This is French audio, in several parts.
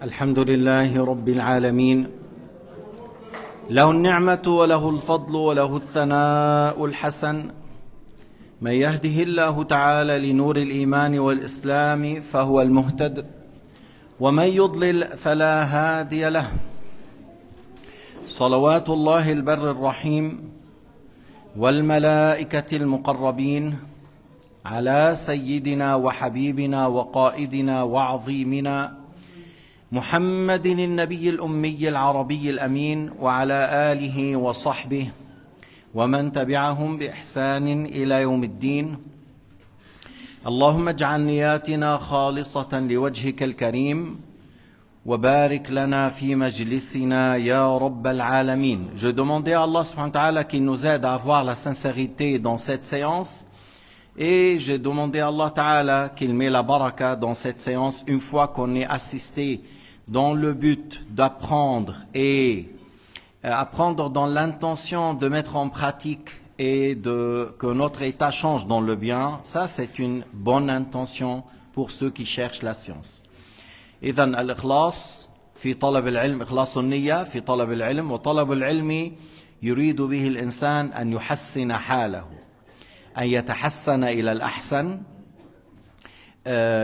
الحمد لله رب العالمين، له النعمة وله الفضل وله الثناء الحسن. من يهده الله تعالى لنور الإيمان والإسلام فهو المهتد، ومن يضلل فلا هادي له. صلوات الله البر الرحيم والملائكة المقربين على سيدنا وحبيبنا وقائدنا وعظيمنا محمد النبي الأمي العربي الأمين، وعلى آله وصحبه ومن تبعهم بإحسان إلى يوم الدين. اللهم اجعل نياتنا خالصة لوجهك الكريم، وبارك لنا في مجلسنا يا رب العالمين. Je demandais à Allah subhanahu wa ta'ala qu'il nous aide à avoir la sincérité dans cette séance, et j'ai demandé à Allah ta'ala qu'il met la baraka dans cette séance une fois qu'on est assisté dans le but d'apprendre et apprendre dans l'intention de mettre en pratique et que notre état change dans le bien. Ça, c'est une bonne intention pour ceux qui cherchent la science. إذن الإخلاص في طلب العلم، إخلاص النية في طلب العلم، وطلب العلم يريد به الإنسان أن يحسن حاله، أن يتحسن إلى الأحسن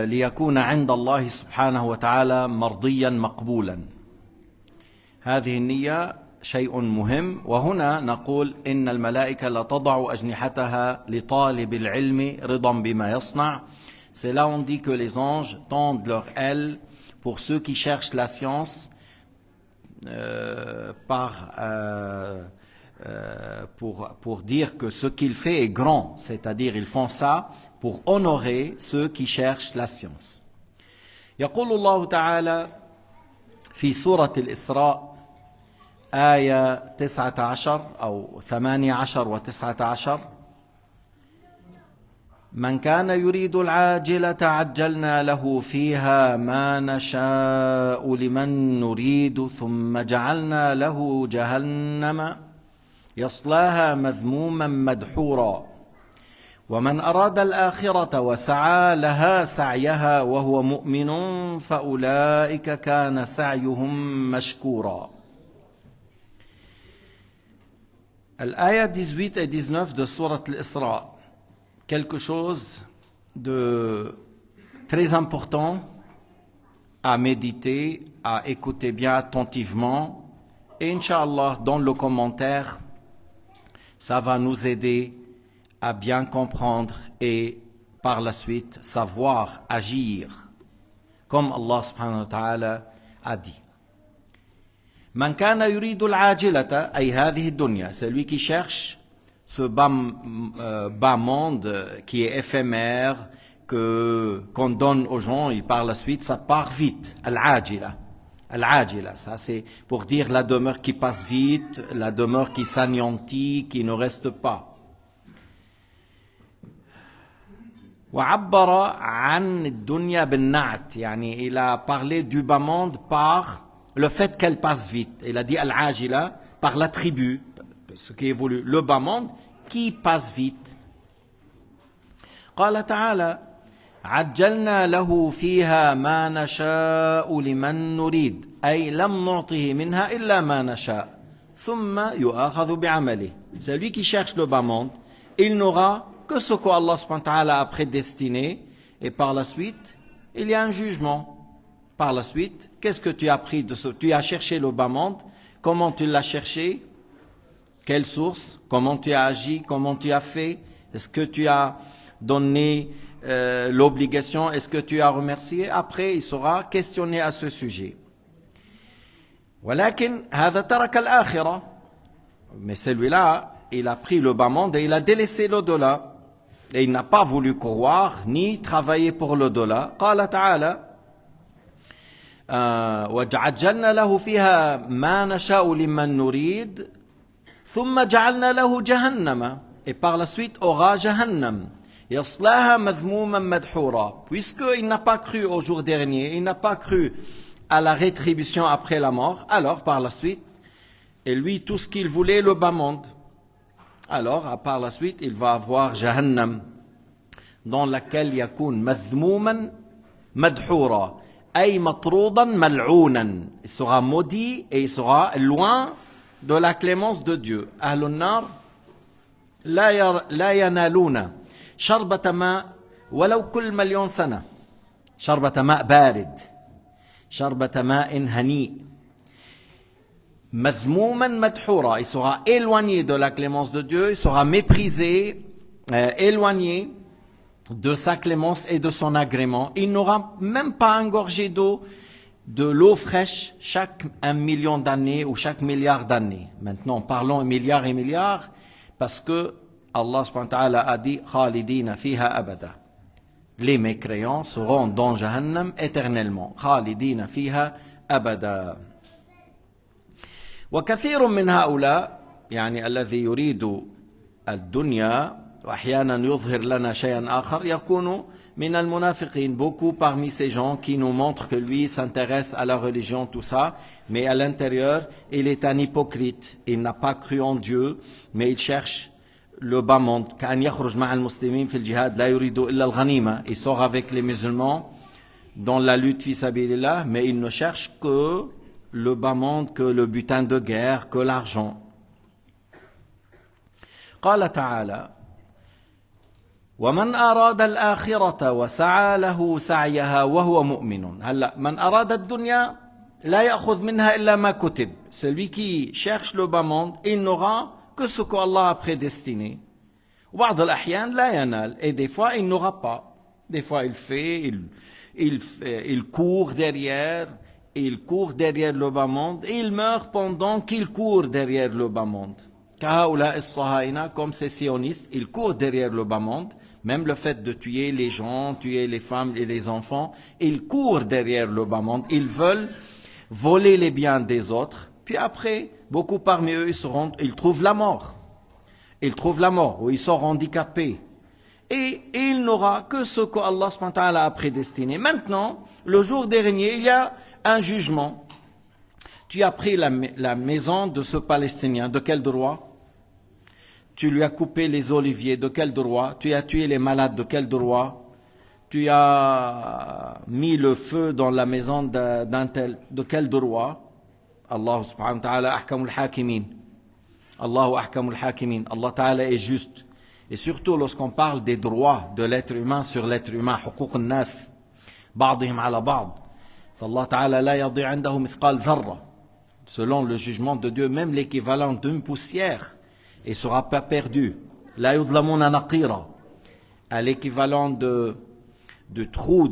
ليكون عند الله سبحانه وتعالى مرضيا مقبولا. هذه النية شيء مهم. وهنا نقول إن الملائكة لا تضع أجنحتها لطالب العلم رضا بما يصنع. C'est là on dit que les anges tendent leurs ailes pour ceux qui cherchent la science pour dire que ce qu'il fait est grand, c'est-à-dire ils font ça pour honorer ceux qui cherchent la science. يقول الله تعالى في سورة الإسراء آية 19 أو 18 و19: من كان يريد العاجلة عجلنا له فيها ما نشاء لمن نريد ثم جعلنا له جهنم يصلاها مذموما مدحورا ومن أراد الآخرة وسعى لها سعيها وهو مؤمن فأولئك كان سعيهم مشكورا. الآية 18 et 19 de Sourate Al-Isra, quelque chose de très important à méditer, à écouter bien attentivement, et Inch'Allah, dans le commentaire, ça va nous aider à bien comprendre et par la suite savoir agir comme Allah subhanahu wa ta'ala a dit. Man kana yuridu al-ajilata ay hadhihi ad-dunya, celui qui cherche ce bas monde qui est éphémère, qu'on donne aux gens et par la suite ça part vite. Al-ajila, al-ajila, ça c'est pour dire la demeure qui passe vite, la demeure qui s'anéantit, qui ne reste pas. وعبر عن الدنيا بالنعت، يعني il a parlé du bas monde par le fait qu'elle passe vite. Il a dit al-ajila par l'attribut, ce qui évolue, le bas monde qui passe vite. قال تعالى عجلنا له فيها ما نشاء لمن نريد أي لم نعطه منها إلا ما نشاء ثم يؤاخذ بعمله. Celui qui cherche le bas monde, il n'aura que ce qu'Allah subhanahu wa ta'ala a prédestiné, et par la suite, il y a un jugement. Par la suite, qu'est-ce que tu as pris de ce? Tu as cherché le bas monde, comment tu l'as cherché? Quelle source? Comment tu as agi? Comment tu as fait? Est-ce que tu as donné l'obligation? Est-ce que tu as remercié? Après, il sera questionné à ce sujet. ولكن هذا ترك الآخرة. Mais celui-là, il a pris le bas monde et il a délaissé l'au-delà. Et il n'a pas voulu croire ni travailler pour l'au-delà. قال تعالى وَجَعَجَّلْنَا لَهُ فِيهَا مَا نَشَاءُ لِمَّن نُرِيدُ ثُمَّ جَعَلْنَا لَهُ جَهَنَّمَ. Et par la suite aura Jahannam. يَصْلَاهَا مَذْمُومًا مَدْحُورًا. Puisqu'il n'a pas cru au jour dernier, il n'a pas cru à la rétribution après la mort, alors par la suite, et lui tout ce qu'il voulait, le bas monde, alors par la suite il va avoir Jahannam, dans laquelle yakun madhmouman madhoura, أي مطرودا ملعونا. Il sera maudit et il sera loin de la clémence de Dieu. أهل النار لا ينالون شربة ماء ولو كل مليون سنة. شربة ماء بارد، شربة ماء هنيء. مذموما مدحورا. Il sera éloigné de la clémence de Dieu, il sera méprisé, éloigné de sa clémence et de son agrément. Il n'aura même pas un gorgé d'eau, de l'eau fraîche chaque 1 million d'années ou chaque milliard d'années. Maintenant, parlons milliards et milliards parce que Allah subhanahu wa ta'ala a dit Khalidina fiha abada. Les mécréants seront dans Jahannam éternellement. Khalidina fiha abada. وكثير من هؤلاء يعني الذي يريد الدنيا وأحيانا يظهر لنا شيئا آخر يكون من المنافقين. Beaucoup parmi ces gens qui nous montrent que lui s'intéresse à la religion, tout ça, mais à l'intérieur, il est un hypocrite. Il n'a pas cru en Dieu, mais il cherche le bas monde. كأن يخرج مع المسلمين في الجهاد لا يريد إلا الغنيمة. Il sort avec les musulmans dans la lutte fi sabilillah, mais il ne cherche que le bas monde, que le butin de guerre, que l'argent. قال تعالى ومن أراد الآخرة وسعى له سعيها وهو مؤمن. هلا من أراد الدنيا لا يأخذ منها إلا ما كتب. Celui qui cherche le bas monde, il n'aura que ce qu'Allah a prédestiné. وبعض الأحيان لا ينال. Et des fois il n'aura pas. Des fois il fait, il court derrière. Il court derrière le bas monde et il meurt pendant qu'il court derrière le bas monde. Comme ces sionistes, ils courent derrière le bas monde. Même le fait de tuer les gens, tuer les femmes et les enfants, ils courent derrière le bas monde. Ils veulent voler les biens des autres. Puis après, beaucoup parmi eux, ils trouvent la mort. Ils trouvent la mort ou ils sont handicapés. Et il n'aura que ce qu'Allah subhanahu wa ta'ala a prédestiné. Maintenant, le jour dernier, il y a un jugement. Tu as pris la maison de ce Palestinien, de quel droit? Tu lui as coupé les oliviers, de quel droit? Tu as tué les malades, de quel droit? Tu as mis le feu dans la maison d'un tel, de quel droit? Allah subhanahu wa ta'ala ahkamul hakimin. Allahu ahkamul hakimin. Allah ta'ala est juste. Et surtout lorsqu'on parle des droits de l'être humain sur l'être humain, حقوق الناس بعضهم على بعض. Allah Ta'ala la yadi indahu mithqal dharra. Selon le jugement de Dieu, même l'équivalent d'une poussière ne sera pas perdu. La yudlamuna naqira. À l'équivalent de trou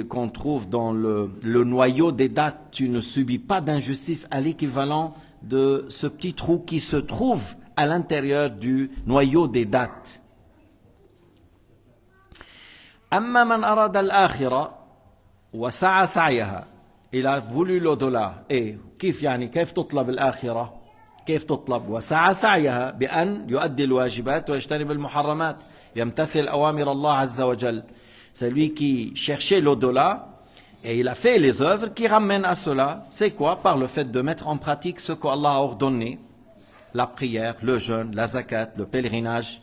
qu'on trouve dans le noyau des dattes, tu ne subis pas d'injustice à l'équivalent de ce petit trou qui se trouve à l'intérieur du noyau des dattes. Amma man arada al-akhira وسعى سعيها. Il a voulu l'au-delà. Et كيف يعني كيف تطلب الآخرة؟ كيف تطلب؟ وسعى سعيها بأن يؤدي الواجبات ويجتنب المحرمات. يمتثل أوامر الله عز وجل. Celui qui cherchait l'au-delà et il a fait les œuvres qui ramènent à cela. C'est quoi? Par le fait de mettre en pratique ce qu'Allah a ordonné. La prière, le jeûne, la zakat, le pèlerinage.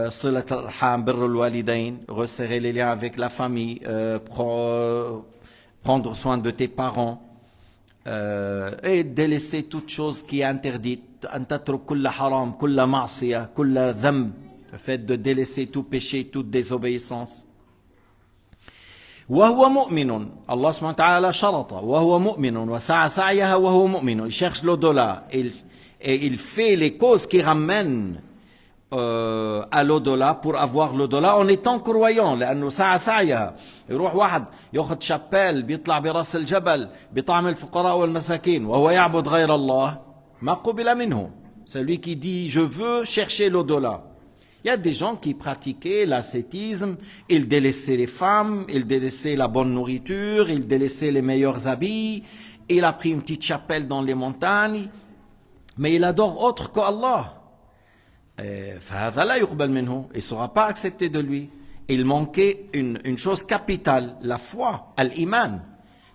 صلة الأرحام بر الوالدين, resserrer les liens avec la famille, prendre soin de tes parents et délaisser toute chose qui est interdite. أن تترك كل حرام كل معصية كل ذنب, le fait de délaisser tout péché, toute désobéissance. وهو مؤمن. Allah subhanahu wa ta'ala شرط وهو مؤمن وسعى سعيها وهو مؤمن. Il cherche l'au-delà et il fait les causes qui ramènent à l'au-delà pour avoir l'au-delà en étant croyant. لأنه سعى سعيها. يروح واحد ياخذ شابيل بيطلع براس الجبل بطعم الفقراء والمساكين وهو يعبد غير الله ما قبل منه. Celui qui dit je veux chercher l'au-delà. Il y a des gens qui pratiquaient l'ascétisme, ils délaissaient les femmes, ils délaissaient la bonne nourriture, ils délaissaient les meilleurs habits, il a pris une petite chapelle dans les montagnes, mais il adore autre qu'Allah. فهذا لا يقبل منه. Il ne sera pas accepté de lui. Il manquait une chose capitale, la foi, الإيمان.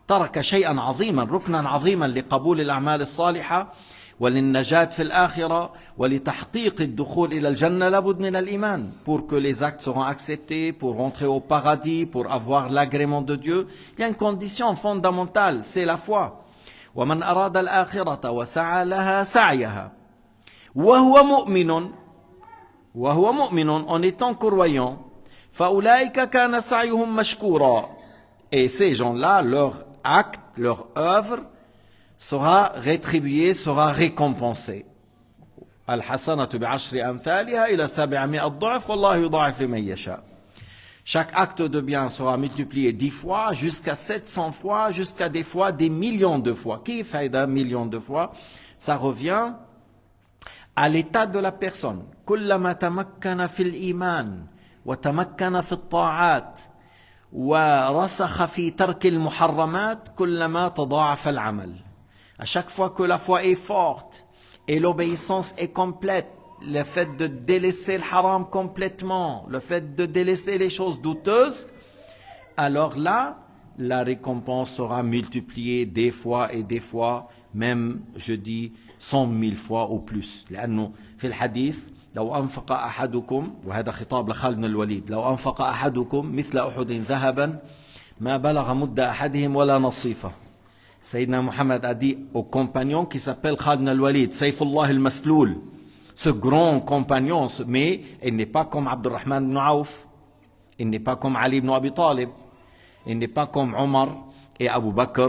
ترك شيئا عظيما ركنا عظيما لقبول الأعمال الصالحة وللنجاة في الآخرة ولتحقيق الدخول إلى الجنة لابد من الإيمان. Pour que les actes seront acceptés, pour rentrer au paradis, pour avoir l'agrément de Dieu, il y a une condition fondamentale, c'est la foi. ومن أراد الآخرة وسعى لها سعيها وهو مؤمن en étant croyant فأولئك كان سعيهم مشكورا. Et ces gens-là, leur acte, leur œuvre sera rétribué, sera récompensé. الحسنة بعشر أمثالها إلى 700 ضعف والله يضاعف لمن يشاء. Chaque acte de bien sera multiplié 10 fois, jusqu'à 700 fois, jusqu'à des fois des millions de fois. Qui fait d'un million de fois? Ça revient à l'état de la personne. كلما تمكن في الإيمان وتمكن في الطاعات ورسخ في ترك المحرمات كلما تضاعف العمل. À chaque fois que la foi est forte et l'obéissance est complète, le fait de délaisser le haram complètement, le fait de délaisser les choses douteuses, alors là, la récompense sera multipliée des fois et des fois, même, je dis, 100 000 fois ou plus. لأنه في الحديث لو أنفق أحدكم وهذا خطاب لخالد بن الوليد لو أنفق أحدكم مثل أحد ذهبا ما بلغ مد أحدهم ولا نصيفه. Sayyidina Muhammad a dit au compagnon qui s'appelle Khalid ibn al-Walid, Sayfullah al-Masloul, ce grand compagnon, mais il n'est pas comme Abdurrahman ibn Auf, il n'est pas comme Ali ibn Abi Talib, il n'est pas comme Omar et Abu Bakr,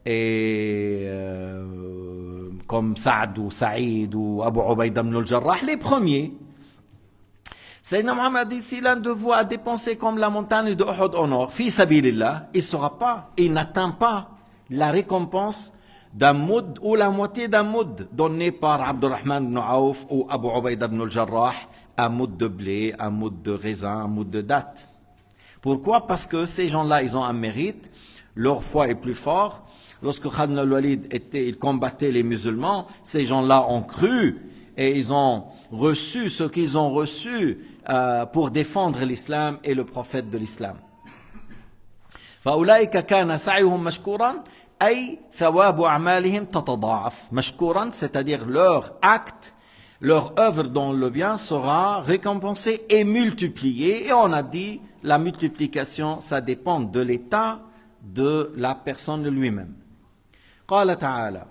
et comme Saad ou Saïd ou Abu Ubaïda ibn al-Jarrah, les premiers. Sayyidina Muhammad dit, si l'un de vous a dépensé comme la montagne de Uhud en or, fi sabilillah, il ne sera pas, il n'atteint pas la récompense d'un moud ou la moitié d'un moud donné par Abdurrahman ibn Auf ou Abu Ubaïda ibn al-Jarrah, un moud de blé, un moud de raisin, un moud de date. Pourquoi? Parce que ces gens-là, ils ont un mérite, leur foi est plus forte. Lorsque Khalid ibn al-Walid il combattait les musulmans, ces gens-là ont cru et ils ont reçu ce qu'ils ont reçu pour défendre l'islam et le prophète de l'islam. فأولئك كان سعيهم مشكورا أي ثواب أعمالهم تتضاعف. مشكورا, c'est-à-dire leur acte, leur œuvre dans le bien sera récompensée et multipliée. Et on a dit, la multiplication, ça dépend de l'état de la personne lui-même. قال تعالى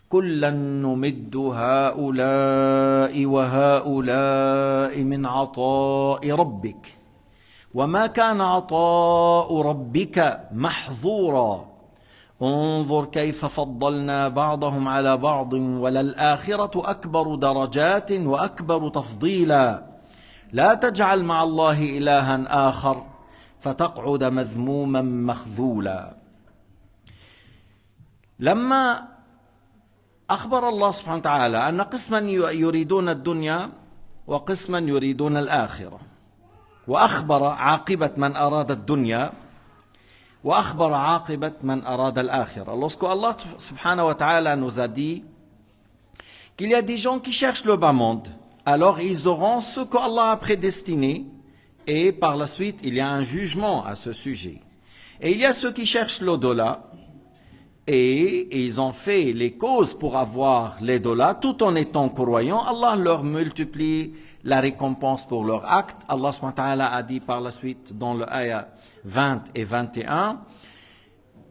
كلا نمد هؤلاء وهؤلاء من عطاء ربك وما كان عطاء ربك محظورا انظر كيف فضلنا بعضهم على بعض وللآخرة أكبر درجات وأكبر تفضيلا لا تجعل مع الله إلها آخر فتقعد مذموما مخذولا. لما أخبر الله سبحانه وتعالى أن قسما يريدون الدنيا وقسما يريدون الآخرة وأخبر عاقبة من أراد الدنيا وأخبر عاقبة من أراد الآخرة. Lorsque Allah subhanahu wa ta'ala nous a dit qu'il y a des gens qui cherchent le bas monde, alors ils auront ce qu'Allah a prédestiné et par la suite il y a un jugement à ce sujet. Et il y a ceux qui cherchent l'au-delà et ils ont fait les causes pour avoir l'au-delà tout en étant croyants. Allah leur multiplie la récompense pour leur acte. Allah subhanahu wa ta'ala a dit par la suite dans le ayah 20 et 21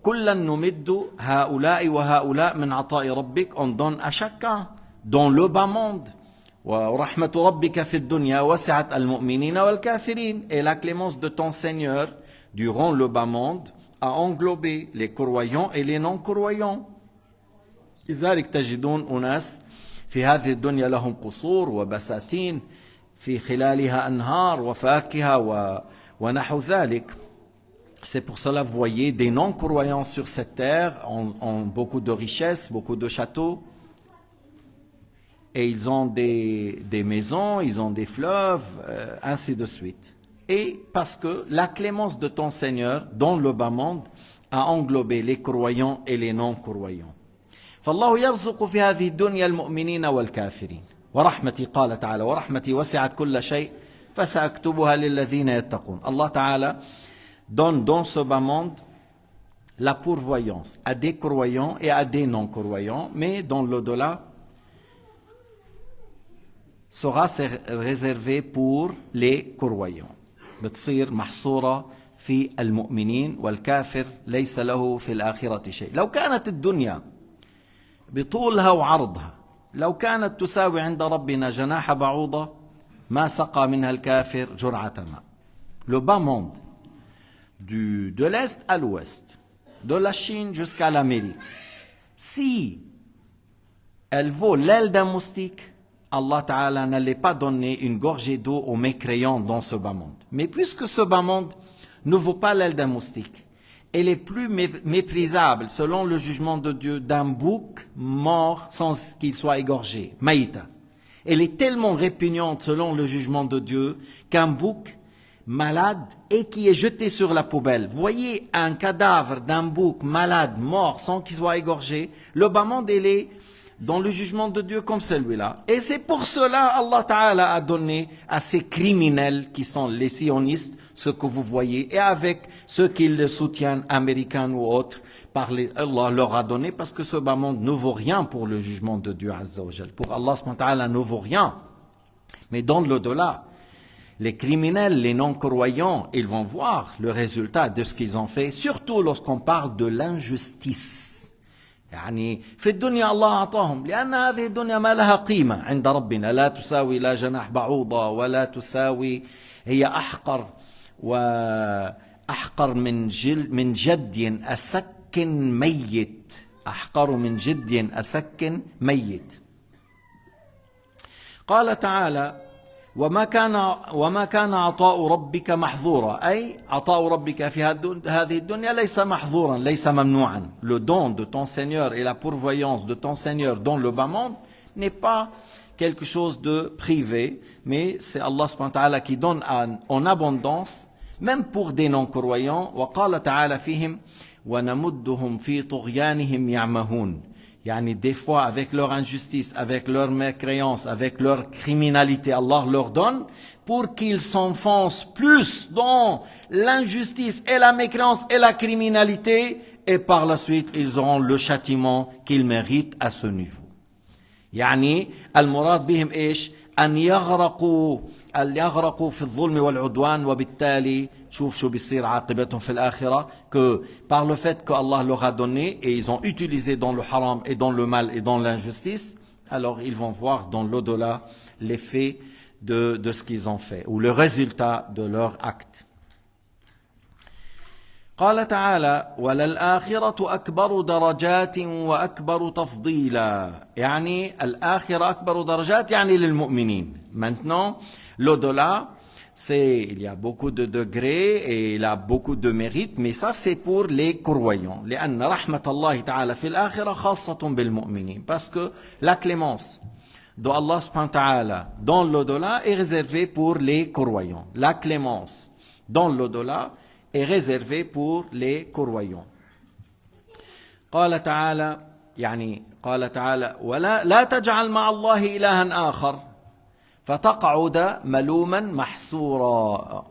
كُلًّا نُمِدُّ هَؤُلَاءِ وَهَؤُلَاءِ مِنْ عَطَاءِ رَبِّكَ. On donne à chacun dans le bas monde. وَرَحْمَةُ رَبِّكَ فِي الدُّنْيَا وَسِعَتْ الْمُؤْمِنِينَ وَالْكَافِرِينَ. Et la clémence de ton Seigneur durant le bas monde a englobé les croyants et les non-croyants. لذلك تجدون أناس في هذه الدنيا لهم قصور وبساتين في خلالها أنهار وفاكهة ونحو ذلك. C'est pour cela, vous voyez, des non-croyants sur cette terre ont beaucoup de richesses, beaucoup de châteaux. Et ils ont des maisons, ils ont des fleuves, ainsi de suite. Et parce que la clémence de ton Seigneur, dans le bas monde, a englobé les croyants et les non-croyants. فالله يرزق في هذه الدنيا المؤمنين والكافرين ورحمتي قال تعالى ورحمتي وسعت كل شيء فسأكتبها للذين يتقون. Allah Ta'ala donne dans ce bas monde la pourvoyance à des croyants et à des non-croyants, mais dans l'au-delà sera réservé pour les croyants. بتصير محصورة في المؤمنين والكافر ليس له في الآخرة شيء. لو كانت الدنيا بطولها وعرضها لو كانت تساوي عند ربنا جناح بعوضة ما سقى منها الكافر جرعة ماء. Le bas monde, de l'Est à l'Ouest, de la Chine jusqu'à l'Amérique, si elle vaut l'aile d'un moustique, Allah Ta'ala n'allait pas donner une gorgée d'eau aux mécréants dans ce bas monde. Mais puisque ce bas monde ne vaut pas l'aile d'un moustique, elle est plus méprisable selon le jugement de Dieu d'un bouc mort sans qu'il soit égorgé, maïta. Elle est tellement répugnante selon le jugement de Dieu qu'un bouc malade et qui est jeté sur la poubelle. Voyez un cadavre d'un bouc malade, mort sans qu'il soit égorgé, le bas monde il est dans le jugement de Dieu comme celui-là. Et c'est pour cela Allah Ta'ala a donné à ces criminels qui sont les sionistes ce que vous voyez, et avec ceux qui le soutiennent, américains ou autres, Allah leur a donné, parce que ce bas monde ne vaut rien pour le jugement de Dieu Azza wa Jal. Pour Allah subhanahu wa ta'ala ne vaut rien. Mais dans l'au-delà, les criminels, les non-croyants, ils vont voir le résultat de ce qu'ils ont fait, surtout lorsqu'on parle de l'injustice. يعني في الدنيا الله أعطاهم لأن هذه الدنيا ما لها قيمة عند ربنا لا تساوي لا جناح بعوضة ولا تساوي هي أحقر من جد أسك ميت أحقر من جد أسك ميت. قال تعالى وما كان عطاء ربك محظورا أي عطاء ربك في هذه الدنيا ليس محظورا ليس ممنوعا. Le don de ton Seigneur et la pourvoyance de ton Seigneur dans le bas monde n'est pas quelque chose de privé, mais c'est Allah subhanahu wa ta'ala qui donne en abondance même pour des non-croyants. وقال تعالى فيهم ونمدهم في طغيانهم يعمهون. Yani des fois avec leur injustice, avec leur mécréance, avec leur criminalité, Allah leur donne pour qu'ils s'enfoncent plus dans l'injustice et la mécréance et la criminalité, et par la suite ils auront le châtiment qu'ils méritent à ce niveau. يعني المراد بهم ايش؟ أن يغرقوا في الظلم والعدوان وبالتالي شوف شو بيصير عاقبتهم في الآخرة, que par le fait que Allah leur a donné et ils ont utilisé dans le haram et dans le mal et dans l'injustice, alors ils vont voir dans l'au-delà l'effet de ce qu'ils ont fait ou le résultat de leur acte. قال تعالى وللآخرة أكبر درجات وأكبر تفضيلا. يعني الآخرة أكبر درجات يعني للمؤمنين. Maintenant, l'au-delà, il y a beaucoup de degrés et il a beaucoup de mérites, mais ça c'est pour les croyants. لأن رحمة الله تعالى في الآخرة خاصة بالمؤمنين. Parce que la clémence de Allah subhanahu wa ta'ala dans l'au-delà est réservée pour les croyants. La clémence dans l'au-delà est réservé pour les croyants. قال تعالى ولا لا تجعل مع الله إلها آخر فتقعد ملوما محسورا.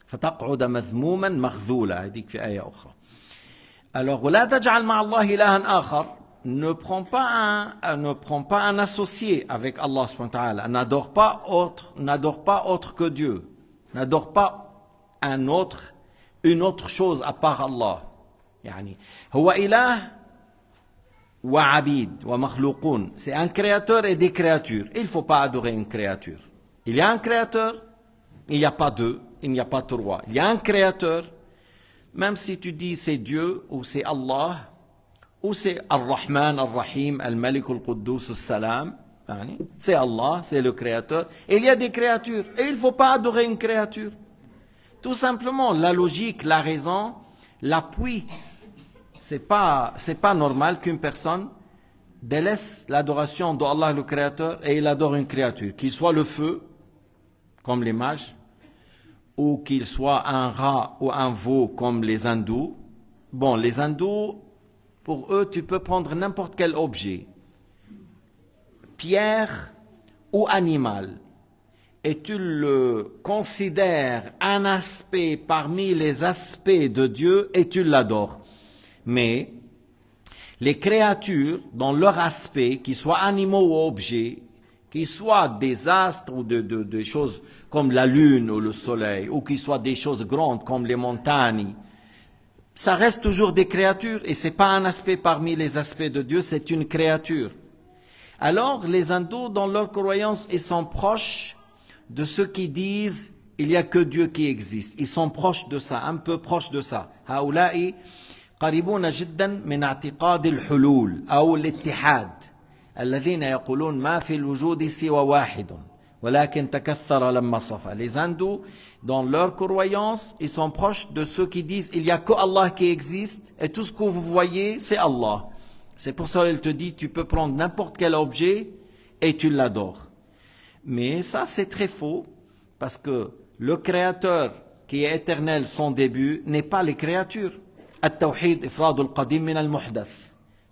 فتقعد مذموما مخذولا. هذيك في آية أخرى. Alors ولا تجعل مع الله إلها آخر, ne prends pas un associé avec Allah subhanahu wa ta'ala. N'adore pas autre que Dieu. N'adore pas une autre chose à part Allah. يعني هو إله وعبيد ومخلوقون. C'est un créateur et des créatures. Il ne faut pas adorer une créature. Il y a un créateur, il n'y a pas deux, il n'y a pas trois. Il y a un créateur, même si tu dis c'est Dieu ou c'est Allah, ou c'est Ar-Rahman, Ar-Rahim, Al-Malik, Al-Quddus, Al-Salam. C'est Allah, c'est le créateur. Et il y a des créatures. Et il ne faut pas adorer une créature. Tout simplement, la logique, la raison, l'appui. C'est pas normal qu'une personne délaisse l'adoration d'Allah le créateur et il adore une créature. Qu'il soit le feu, comme les mages, ou qu'il soit un rat ou un veau, comme les hindous. Bon, les hindous, pour eux, tu peux prendre n'importe quel objet, pierre ou animal. et tu le considères un aspect parmi les aspects de Dieu et tu l'adores. Mais les créatures, dans leur aspect, qu'ils soient animaux ou objets, qu'ils soient des astres ou des choses comme la lune ou le soleil, ou qu'ils soient des choses grandes comme les montagnes, ça reste toujours des créatures et c'est pas un aspect parmi les aspects de Dieu, c'est une créature. Alors les hindous, dans leur croyance, ils sont proches de ceux qui disent il n'y a que Dieu qui existe. Ils sont proches de ça, un peu proches de ça. هؤلاء قريبون جدا من اعتقاد الحلول أو الاتحاد الذين يقولون ما في الوجود سوى واحد ولكن تكثر لما صفى. Les hindous, dans leur croyance, ils sont proches de ceux qui disent il n'y a que Allah qui existe et tout ce que vous voyez c'est Allah. C'est pour ça qu'il te dit tu peux prendre n'importe quel objet et tu l'adores. Mais ça c'est très faux parce que le créateur qui est éternel sans début n'est pas les créatures. التوحيد إفراد القديم من المحدث.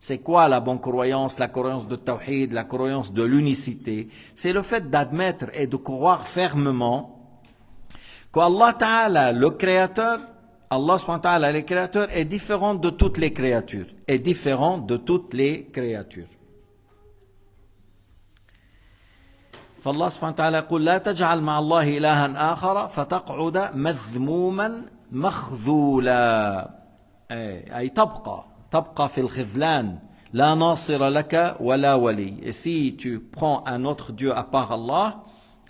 C'est quoi la bonne croyance, la croyance de Tawhid, la croyance de l'unicité? C'est le fait d'admettre et de croire fermement qu'Allah Ta'ala, le créateur, Allah subhanahu wa ta'ala, le créateur, est différent de toutes les créatures. Est différent de toutes les créatures. فالله سبحانه وتعالى يقول لا تجعل مع الله إلها آخر فتقعد مذموما مخذولا. أي تبقى في الخذلان لا ناصر لك ولا ولي. Et si tu prends un autre Dieu à part Allah,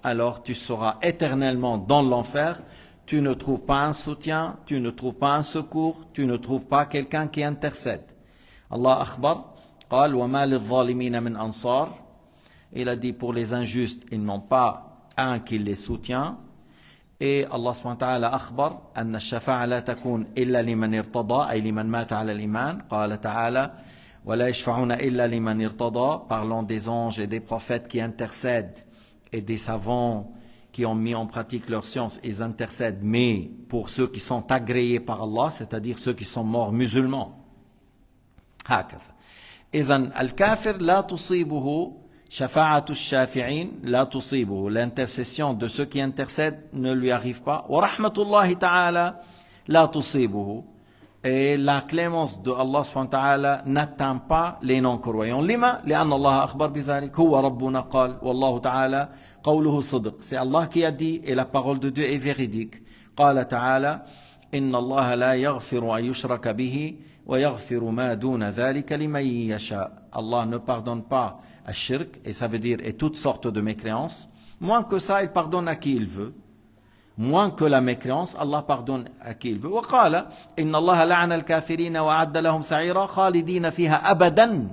alors tu seras éternellement dans l'enfer. Tu ne trouves pas un soutien, tu ne trouves pas un secours, tu ne trouves pas quelqu'un qui intercède. Allah أخبر قال وما للظالمين من أنصار. Il a dit pour les injustes, ils n'ont pas un qui les soutient. Et Allah subhanahu wa ta'ala أخبر أن الشفاعة لا تكون إلا لمن ارتضى أي لمن مات على الإيمان. قال تعالى ولا يشفعون إلا لمن ارتضى. Parlant des anges et des prophètes qui intercèdent et des savants qui ont mis en pratique leur science, ils intercèdent, mais pour ceux qui sont agréés par Allah, c'est-à-dire ceux qui sont morts musulmans. هكذا. إذن الكافر لا تصيبه شفاعة الشافعين لا تصيبه. L'intercession de ceux qui intercèdent ne lui arrive pas. ورحمة الله تعالى لا تصيبه. Et la clémence de Allah subhanahu wa ta'ala n'atteint pas les non-croyants. لما؟ لأن الله أخبر بذلك. هو ربنا قال والله تعالى قوله صدق. C'est Allah qui a dit et la parole de Dieu est véridique. قال تعالى إن الله لا يغفر أن يشرك به ويغفر ما دون ذلك لمن يشاء. Allah ne pardonne pas à shirk, et ça veut dire et toutes sortes de mécréances. Moins que ça, il pardonne à qui il veut. Moins que la mécréance, Allah pardonne à qui il veut. وقال إن الله لعن الكافرين وأعد لهم سعيرا خالدين فيها أبدا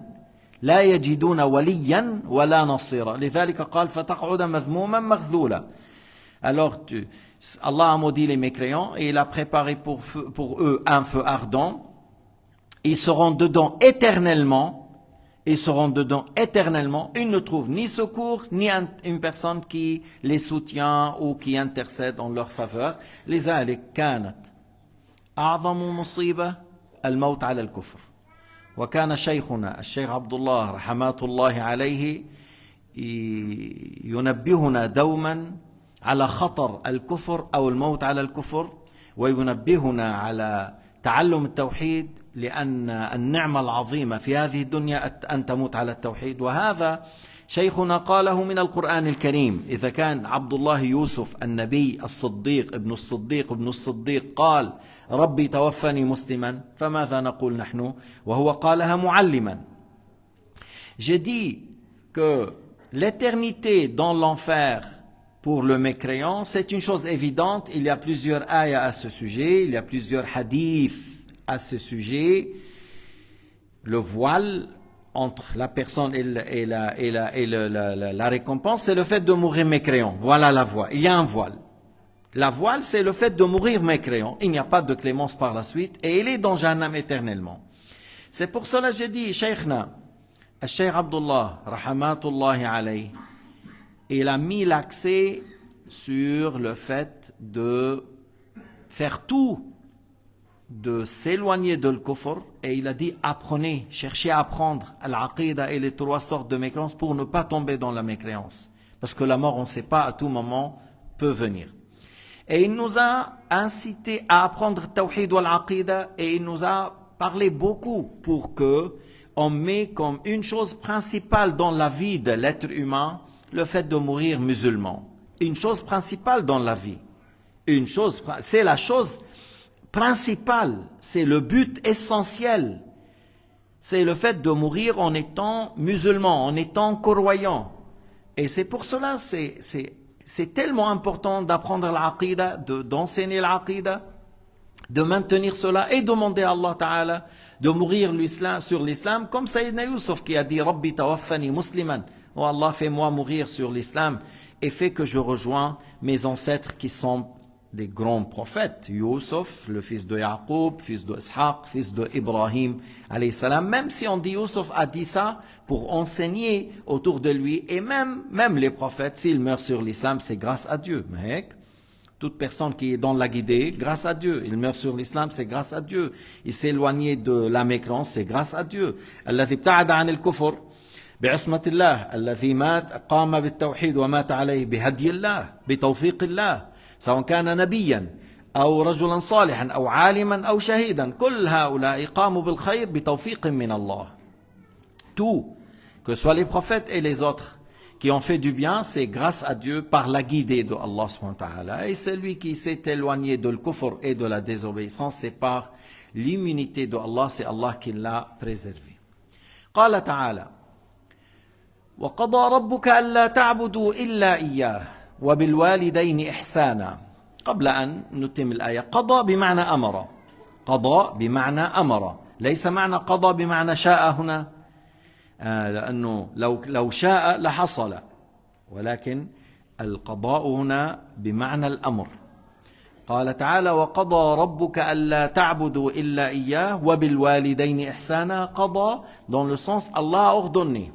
لا يجدون وليا ولا نصيرا. لذلك قال فتقعد مذموما مخذولا. Alors Allah a maudit les mécréants et il a préparé pour eux un feu ardent. Ils seront dedans éternellement. Ils seront dedans éternellement. Ils ne trouvent ni secours, ni une personne qui les soutient ou qui intercède en leur faveur. لذلك كانت أعظم مصيبة الموت على الكفر. وكان شيخنا الشيخ عبد الله رحمات الله عليه ينبهنا دوما على خطر الكفر أو الموت على الكفر وينبهنا على تعلم التوحيد لأن النعمة العظيمة في هذه الدنيا أن تموت على التوحيد. وهذا شيخنا قاله من القرآن الكريم. إذا كان عبد الله يوسف النبي الصديق ابن الصديق قال ربي توفني مسلما فماذا نقول نحن وهو قالها معلما. J'ai dit que l'éternité dans l'enfer pour le mécréant, c'est une chose évidente. Il y a plusieurs ayats à ce sujet, il y a plusieurs hadiths à ce sujet. Le voile entre la personne et la récompense, c'est le fait de mourir mécréant. Voilà la voile. Il y a un voile. La voile, c'est le fait de mourir mécréant. Il n'y a pas de clémence par la suite et il est dans Jahannam éternellement. C'est pour cela que j'ai dit, Sheikhna, Cheikh Abdullah, rahmatullahi alayhi, il a mis l'accent sur le fait de faire tout, de s'éloigner de l'kufr, et il a dit apprenez, cherchez à apprendre al-aqida et les trois sortes de mécréance pour ne pas tomber dans la mécréance. Parce que la mort, on ne sait pas, à tout moment, peut venir. Et il nous a incité à apprendre le tawhid wal aqida et il nous a parlé beaucoup pour que on met comme une chose principale dans la vie de l'être humain le fait de mourir musulman. Une chose principale dans la vie. C'est la chose principale, c'est le but essentiel. C'est le fait de mourir en étant musulman, en étant croyant. Et c'est pour cela, c'est tellement important d'apprendre l'aqida, d'enseigner l'aqida, de maintenir cela et demander à Allah Ta'ala de mourir sur l'islam, comme Sayyidina Yusuf qui a dit « Rabbi tawaffani musliman » « Oh Allah, fais-moi mourir sur l'islam et fais que je rejoins mes ancêtres qui sont des grands prophètes. » Yusuf, le fils de Yaqub, fils de Ishaq, fils de Ibrahim, alayhi salam. Même si on dit Yusuf a dit ça pour enseigner autour de lui, et même les prophètes, s'ils meurent sur l'islam, c'est grâce à Dieu. Mec, toute personne qui est dans la guidée, grâce à Dieu. Il meurt sur l'islam, c'est grâce à Dieu. Il s'est éloigné de la mécréance, c'est grâce à Dieu. الذي ابتعد عن الكفر بعصمة الله الذي مات قام بالتوحيد ومات عليه بهدي الله بتوفيق الله سواء كان نبيا أو رجلا صالحا أو عالما أو شهيدا كل هؤلاء قاموا بالخير بتوفيق من الله. Tout, que ce soit les prophètes et les autres qui ont fait du bien, c'est grâce à Dieu par la guidée de Allah subhanahu wa ta'ala. Et celui qui s'est éloigné de l'kufr et de la désobéissance, c'est par l'immunité de Allah, c'est Allah qui l'a préservé. قال تعالى وقضى ربك ألا تعبدوا إلا إياه وبالوالدين إحسانا. قبل أن نتم الآية، قضى بمعنى أمر، قضى بمعنى أمر، ليس معنى قضى بمعنى شاء هنا، لأنه لو شاء لحصل، ولكن القضاء هنا بمعنى الأمر. قال تعالى وقضى ربك ألا تعبدوا إلا إياه وبالوالدين إحسانا. قضى dans le sens Allah a ordonné.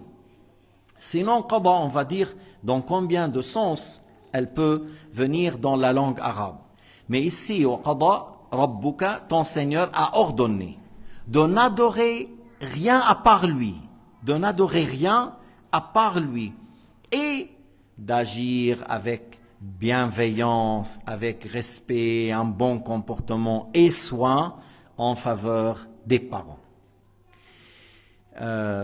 Sinon, qada, on va dire dans combien de sens elle peut venir dans la langue arabe. Mais ici, au qada, rabbuka, ton Seigneur a ordonné de n'adorer rien à part lui, de n'adorer rien à part lui, et d'agir avec bienveillance, avec respect, un bon comportement et soin en faveur des parents.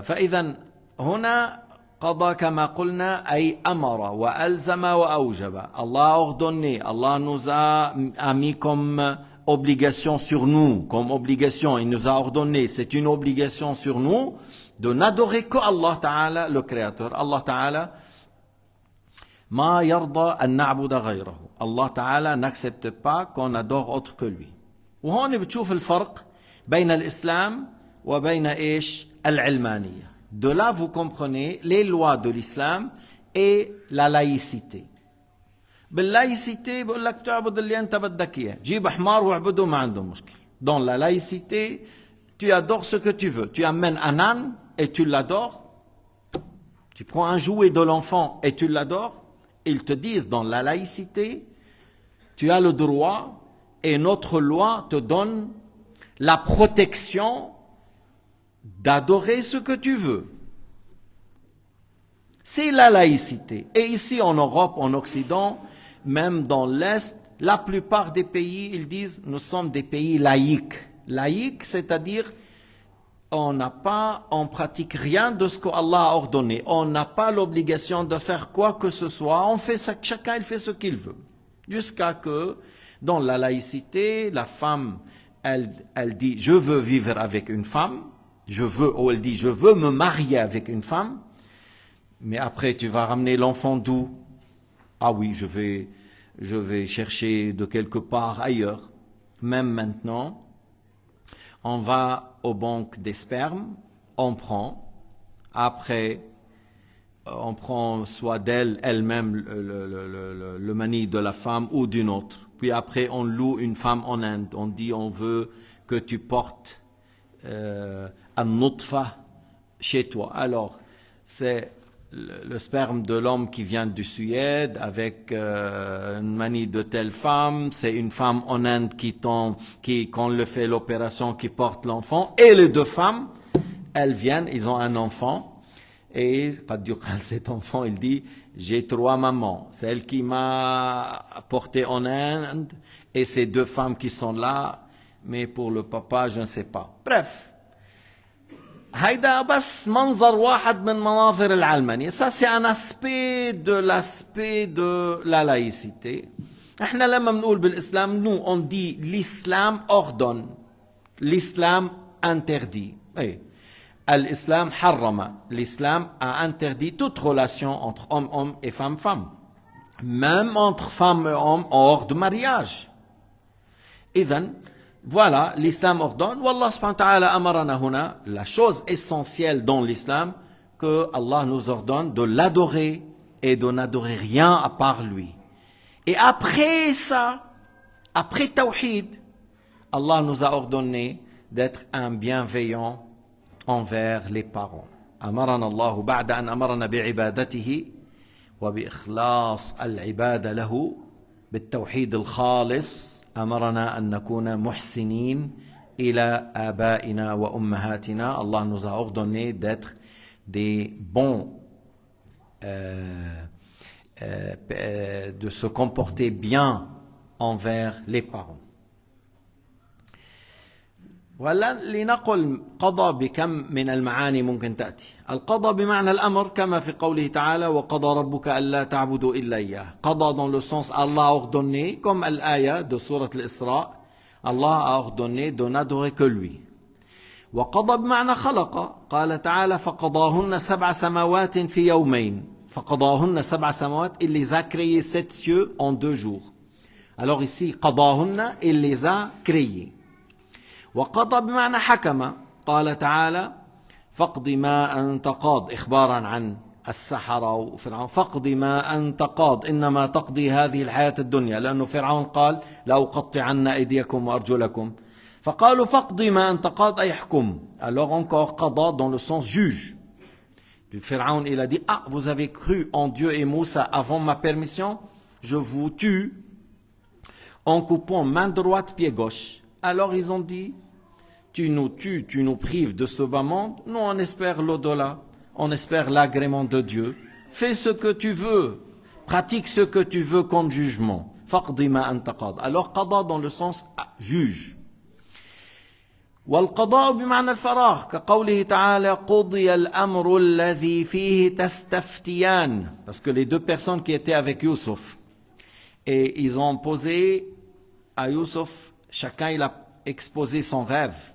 فإذا هنا قضى كما قلنا أي أمر وألزم وأوجب. Allah a ordonné, Allah nous a mis comme obligation sur nous, comme obligation, il nous a ordonné, c'est une obligation sur nous de n'adorer que Allah Ta'ala, le Créateur. Allah Ta'ala ما يرضى أن نعبد غيره. Allah Ta'ala n'accepte pas qu'on adore autre que lui. وهون بتشوف الفرق بين الإسلام وبين إيش العلمانية. De là, vous comprenez les lois de l'islam et la laïcité. باللاïcité بقول لك تعبد اللي أنت بدك إياه. جيب حمار واعبده ما عندهم مشكلة. Dans la laïcité, tu adores ce que tu veux. Tu amènes un âne et tu l'adores. Tu prends un jouet de l'enfant et tu l'adores. Ils te disent dans la laïcité, tu as le droit et notre loi te donne la protection d'adorer ce que tu veux. C'est la laïcité. Et ici en Europe, en Occident, même dans l'Est, la plupart des pays, ils disent, nous sommes des pays laïques. Laïques, c'est-à-dire, on pratique rien de ce qu'Allah a ordonné. On n'a pas l'obligation de faire quoi que ce soit. On fait ça, chacun il fait ce qu'il veut. Jusqu'à que, dans la laïcité, la femme, elle dit, je veux vivre avec une femme. Elle dit, je veux me marier avec une femme, mais après tu vas ramener l'enfant d'où? Ah oui, je vais chercher de quelque part ailleurs. Même maintenant, on va aux banques des spermes, on prend, après on prend soit elle-même le mani de la femme ou d'une autre. Puis après on loue une femme en Inde, on dit on veut que tu portes un nutfa chez toi. Alors, c'est le sperme de l'homme qui vient du Suède avec une manie de telle femme. C'est une femme en Inde qui quand le fait l'opération, qui porte l'enfant. Et les deux femmes, elles viennent, ils ont un enfant. Et cet enfant, il dit, j'ai 3 mamans. Celle qui m'a porté en Inde et ces 2 femmes qui sont là. Mais pour le papa, je ne sais pas. Bref. هيدا بس منظر واحد من مناظر العلمانية. Ça c'est un aspect de la laïcité. احنا لما بنقول بالإسلام, nous on dit l'islam ordonne, l'islam interdit. Oui. L'islam harrama. L'islam a interdit toute relation entre homme et femme. Même entre femmes et hommes hors de mariage. إذن voilà, l'islam ordonne. Wallah subhanahu wa ta'ala amarana huna. La chose essentielle dans l'islam, que Allah nous ordonne de l'adorer et de n'adorer rien à part lui. Et après ça, après Tawhid, Allah nous a ordonné d'être un bienveillant envers les parents. أمرنا الله بعد أن أمرنا بعبادته وبإخلاص العبادة له بالتوحيد الخالص. أمرنا أن نكون محسنين إلى آبائنا وأمهاتنا. Allah nous a ordonné d'être des bons, de se comporter bien envers les parents. ولا لنقل قضى بكم من المعاني ممكن تأتي. القضى بمعنى الأمر كما في قوله تعالى وقضى ربك ألا تعبدوا إلا إياه. قضى dans le sens Allah a ordonné, comme l'aya de sourate al-Isra, Allah a ordonné de n'adorer que lui. وقضى بمعنى خلق. قال تعالى فقضاهن 7 سماوات في يومين. فقضاهن 7 سماوات, il les a créés 7 cieux en 2 jours. Alors ici قضاهن, il les a créés. وقضى بمعنى حكم. قال تعالى فاقض ما أنت قاض, إخبارا عن السحرة وفرعون. فاقض ما أنت قاض إنما تقضي هذه الحياة الدنيا, لأنه فرعون قال لأقطعن أيديكم وأرجلكم. فقالوا فاقض ما أنت قاض أي حكم. Alors encore قضى dans le sens juge. Puis Pharaon il a dit vous avez cru en Dieu et Moussa avant ma permission, je vous tue en coupant main droite pied gauche. Alors ils ont dit tu nous tues, tu nous prives de ce bas monde, nous on espère l'au-delà, on espère l'agrément de Dieu. Fais ce que tu veux, pratique ce que tu veux comme jugement. Faqdi ma anta qad. Alors qada dans le sens juge. والقضاء بمعنى الفراغ كقوله تعالى قضي الأمر الذي فيه تستفتيان. Parce que les 2 personnes qui étaient avec Youssef, et ils ont posé à Youssef, chacun il a exposé son rêve.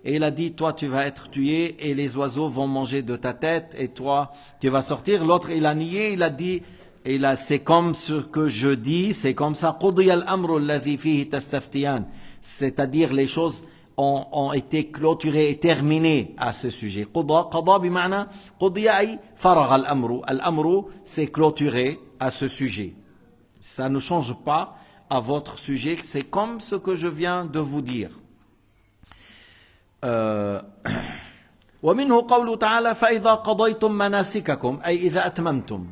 Et il a dit, toi tu vas être tué et les oiseaux vont manger de ta tête et toi tu vas sortir. L'autre il a nié, il a dit, c'est comme ce que je dis, c'est comme ça. قضي الأمر الذي فيه تستفتيان. C'est-à-dire les choses ont été clôturées et terminées à ce sujet. قضى بمعنى قضي أي فرغ الأمر. الأمر c'est clôturé à ce sujet. Ça ne change pas à votre sujet, c'est comme ce que je viens de vous dire. ومنه قوله تعالى فإذا قضيتم مناسككم أي إذا أتممتم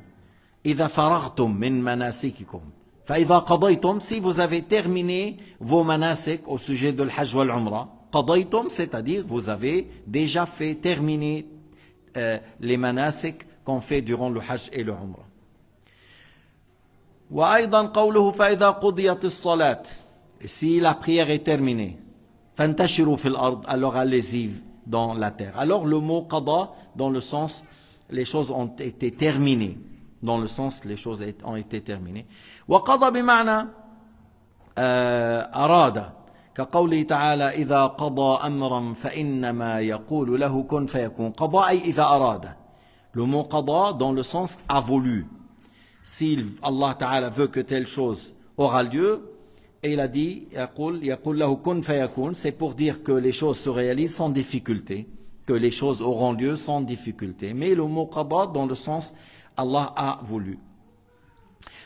إذا فرغتم من مناسككم. فإذا قضيتم, si vous avez terminé vos manasik au sujet de l'Hajj wal Umrah. قضيتم, c'est-à-dire vous avez déjà fait terminer les manasik qu'on fait durant le Hajj et le Umrah. وأيضا قوله فإذا قضيت الصلاة, si la prière est terminée, فانتشروا في الأرض, alors allez-y dans la terre. Alors le mot qada dans le sens les choses ont été terminées, dans le sens les choses ont été terminées. وقضى بمعنى أراد كقوله تعالى إذا قضى أمرا فإنما يقول له كن فيكون. قضى أي إذا أراد. Le mot qada dans le sens a voulu. Si Allah Ta'ala veut que telle chose aura lieu, et il a dit, c'est pour dire que les choses se réalisent sans difficulté, que les choses auront lieu sans difficulté. Mais le mot qada dans le sens Allah a voulu.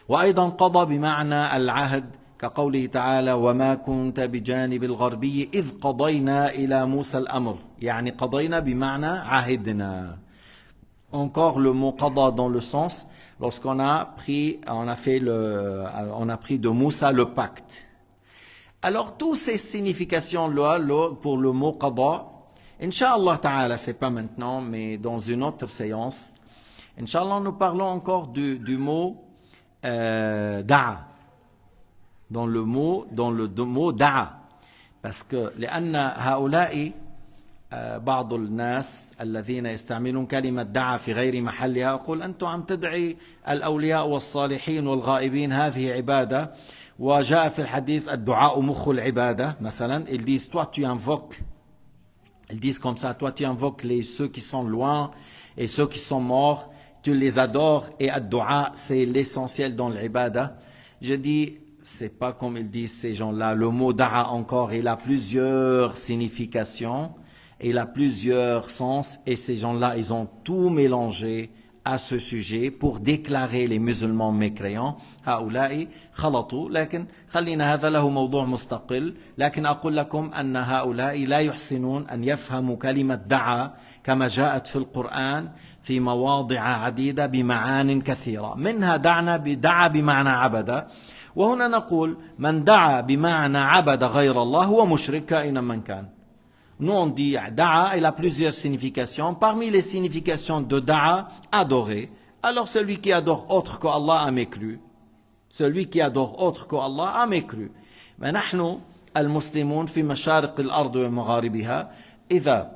وأيضا قضى بمعنى العهد كقوله تعالى وما كنت بجانب الغربي إذ قضينا إلى موسى الأمر. يعني قضينا بمعنى عهدنا. Encore le mot qada dans le sens lorsqu'on a pris de Moussa le pacte. Alors toutes ces significations là pour le mot qada, Inch'Allah ta'ala, c'est pas maintenant mais dans une autre séance, Inch'Allah, nous parlons encore du mot da'a. Dans le mot da'a. Parce que لأن هؤلاء بعض الناس الذين يستعملون كلمة دعا في غير محلها يقول أنتم عم تدعي الأولياء والصالحين والغائبين هذه عبادة وجاء في الحديث الدعاء مخ العبادة مثلا ils disent toi tu invoques ils disent comme ça toi tu invoques ceux qui sont loin et ceux qui sont morts tu les adores et ad-dua c'est l'essentiel dans l'ibada. Je dis c'est pas comme ils disent ces gens-là, le mot da'a encore il a plusieurs significations, il a plusieurs sens et ces gens-là ils ont tout mélangé à ce sujet pour déclarer les musulmans mécréants. هؤلاء خلطوا لكن خلينا هذا له موضوع مستقل لكن أقول لكم أن هؤلاء لا يحسنون أن يفهموا كلمة دعا كما جاءت في القرآن في مواضع عديدة بمعان كثيرة منها دعا بمعنى عبد وهنا نقول من دعا بمعنى عبد غير الله هو مشرك كائنا من كان. Nous on dit da'a, il a plusieurs significations. Parmi les significations de da'a, adorer. Alors celui qui adore autre que Allah a mécru. Celui qui adore autre que Allah a mécru. Mais نحن المسلمون في مشارق الأرض ومغاربها إذا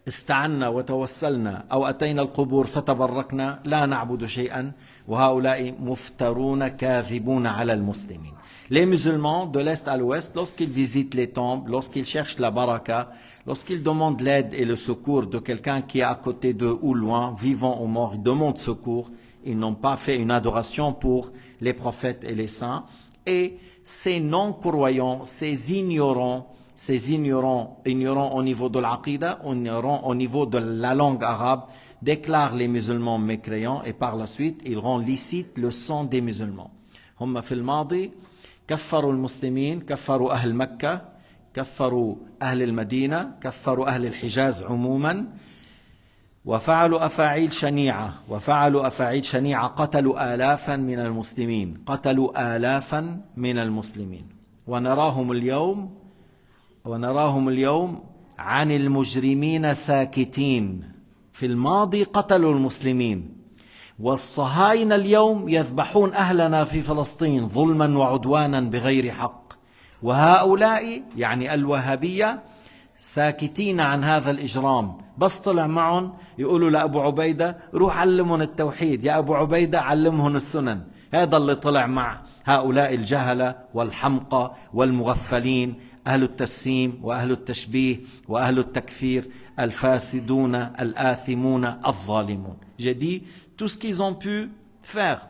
استعنا وتوسلنا أو أتينا القبور فتبركنا لا نعبد شيئا وهؤلاء مفترون كاذبون على المسلمين. Les musulmans de l'Est à l'Ouest, lorsqu'ils visitent les tombes, lorsqu'ils cherchent la baraka, lorsqu'ils demandent l'aide et le secours de quelqu'un qui est à côté d'eux ou loin, vivant ou mort, ils demandent secours, ils n'ont pas fait une adoration pour les prophètes et les saints. Et ces non-croyants, ces ignorants au niveau de l'aqida, ignorants au niveau de la langue arabe, déclarent les musulmans mécréants et par la suite, ils rendent licite le sang des musulmans. هم في الماضي كفروا المسلمين كفروا أهل مكة كفروا أهل المدينة كفروا أهل الحجاز عموما وفعلوا أفاعيل شنيعة قتلوا آلافا من المسلمين ونراهم اليوم عن المجرمين ساكتين. في الماضي قتلوا المسلمين والصهاينة اليوم يذبحون أهلنا في فلسطين ظلما وعدوانا بغير حق وهؤلاء يعني الوهابية ساكتين عن هذا الإجرام. بس طلع معهم يقولوا لأبو عبيدة روح علمهم التوحيد يا أبو عبيدة علمهم السنن. هذا اللي طلع مع هؤلاء الجهلة والحمقى والمغفلين أهل التجسيم وأهل التشبيه وأهل التكفير الفاسدون الآثمون الظالمون. J'ai dit tout ce qu'ils ont pu faire.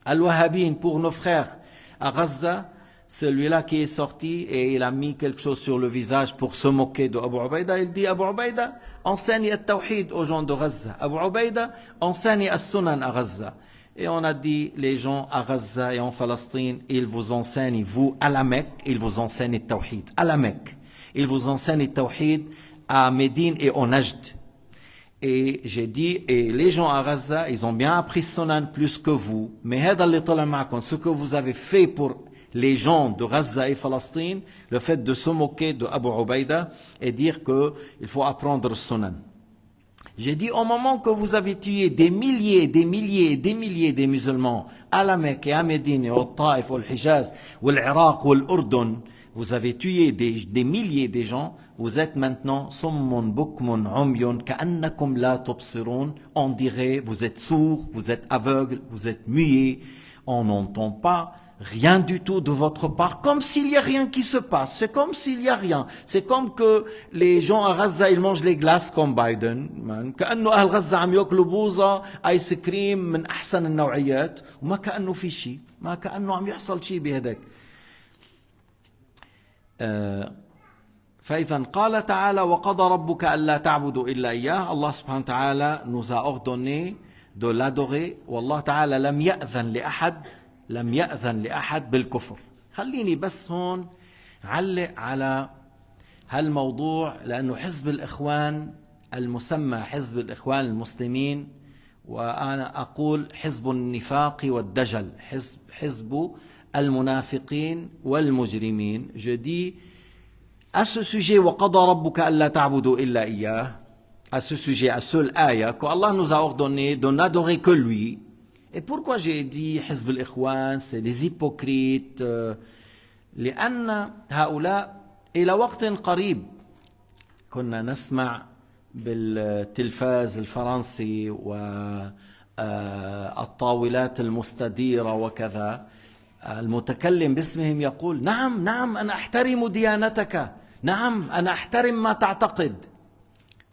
Al-Wahhabin pour nos frères à Gaza, celui-là qui est sorti et il a mis quelque chose sur le visage pour se moquer de Abu Ubaida, il dit Abu Ubaida enseigne le tawhid aux gens de Gaza. Abu Ubaida enseigne as-sunan à Gaza. Et on a dit les gens à Gaza et en Palestine, ils vous enseignent, vous à la Mecque, ils vous enseignent le tawhid. À la Mecque, ils vous enseignent le tawhid à Médine et au Najd. Et j'ai dit, et les gens à Gaza, ils ont bien appris Sunan plus que vous. Mais ce que vous avez fait pour les gens de Gaza et Palestine, le fait de se moquer de Abu Ubaida et dire qu'il faut apprendre Sunan. J'ai dit, au moment que vous avez tué des milliers de musulmans à la Mecque et à Médine, au Taïf, au Hijaz, au Irak, au Urdun, vous avez tué des milliers de gens. Vous êtes maintenant summun bukmun umyun ka'annakum la tubsirun. On dirait vous êtes sourds, vous êtes aveugles, vous êtes muets. On n'entend pas rien du tout de votre part, comme s'il n'y a rien qui se passe. C'est comme s'il n'y a rien. C'est comme que les gens à Gaza, ils mangent les glaces comme Biden. كأنه أهل غزة عم يأكلوا بوظة آيس كريم من أحسن النوعيات وما كأنه في شيء. ما كأنه عم يحصل شيء بهداك. فإذا قال تعالى وقضى ربك ألا تعبدوا إلا إياه. Allah subhanahu wa ta'ala nous a ordonné de l'adorer. والله تعالى لم يأذن لأحد بالكفر. خليني بس هون علق على هالموضوع لأنه حزب الإخوان المسمى حزب الإخوان المسلمين وأنا أقول حزب النفاق والدجل حزب المنافقين والمجرمين. Je dis à ce sujet وقضى ربك ألا تعبدوا إلا إياه. à ce sujet, à seul ayah, qu'Allah nous a ordonné de n'adorer que lui. Et pourquoi j'ai dit Hizb al-Ikhwan, c'est les hypocrites, لأن هؤلاء إلى وقت قريب كنا نسمع بالتلفاز الفرنسي والطاولات المستديرة وكذا المتكلم باسمهم يقول نعم نعم أنا أحترم ديانتك نعم أنا أحترم ما تعتقد.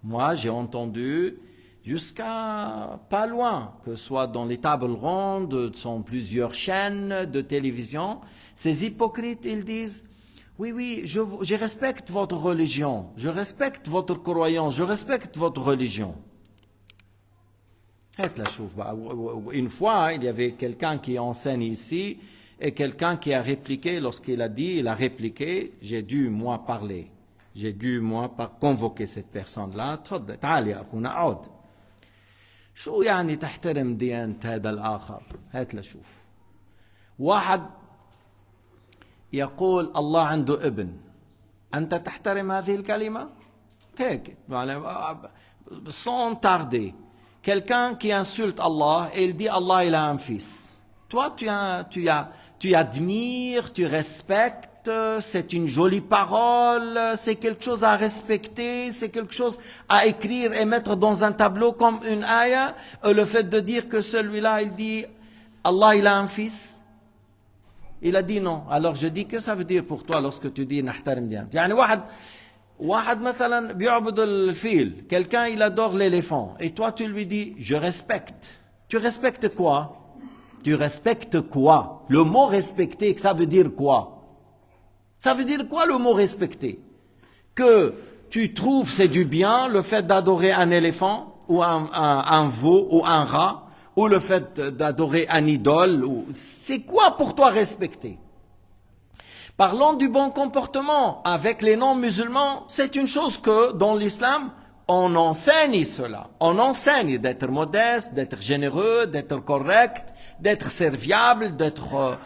Moi j'ai entendu jusqu'à pas loin, que ce soit dans les tables rondes, sont plusieurs chaînes de télévision, ces hypocrites, ils disent oui, oui, je respecte votre religion, je respecte votre croyance, je respecte votre religion. Une fois, il y avait quelqu'un qui enseigne ici, et quelqu'un qui a répliqué, lorsqu'il a dit, il a répliqué, j'ai dû moi parler, j'ai dû moi convoquer cette personne-là, تعال يا أخونا عود. شو يعني تحترم ديانة هذا الآخر؟ هات لشوف. واحد يقول الله عنده ابن، أنت تحترم هذه الكلمة؟ هيك sans tarder. Quelqu'un qui insulte Allah et il dit Allah il a un fils. Toi tu admires, tu respectes, c'est une jolie parole, c'est quelque chose à respecter, c'est quelque chose à écrire et mettre dans un tableau comme une ayah. Le fait de dire que celui-là il dit Allah il a un fils. Il a dit non. Alors je dis que ça veut dire pour toi lorsque tu dis نحترم ديانته. يعني واحد مثلا بيعبد الفيل. Quelqu'un il adore l'éléphant. Et toi tu lui dis je respecte. Tu respectes quoi? Tu respectes quoi? Le mot respecter, ça veut dire quoi? Ça veut dire quoi le mot respecter? Que tu trouves c'est du bien le fait d'adorer un éléphant ou un veau ou un rat? Ou le fait d'adorer un idole, c'est quoi pour toi respecter? Parlons du bon comportement avec les non-musulmans, c'est une chose que dans l'islam, on enseigne cela. On enseigne d'être modeste, d'être généreux, d'être correct, d'être serviable, d'être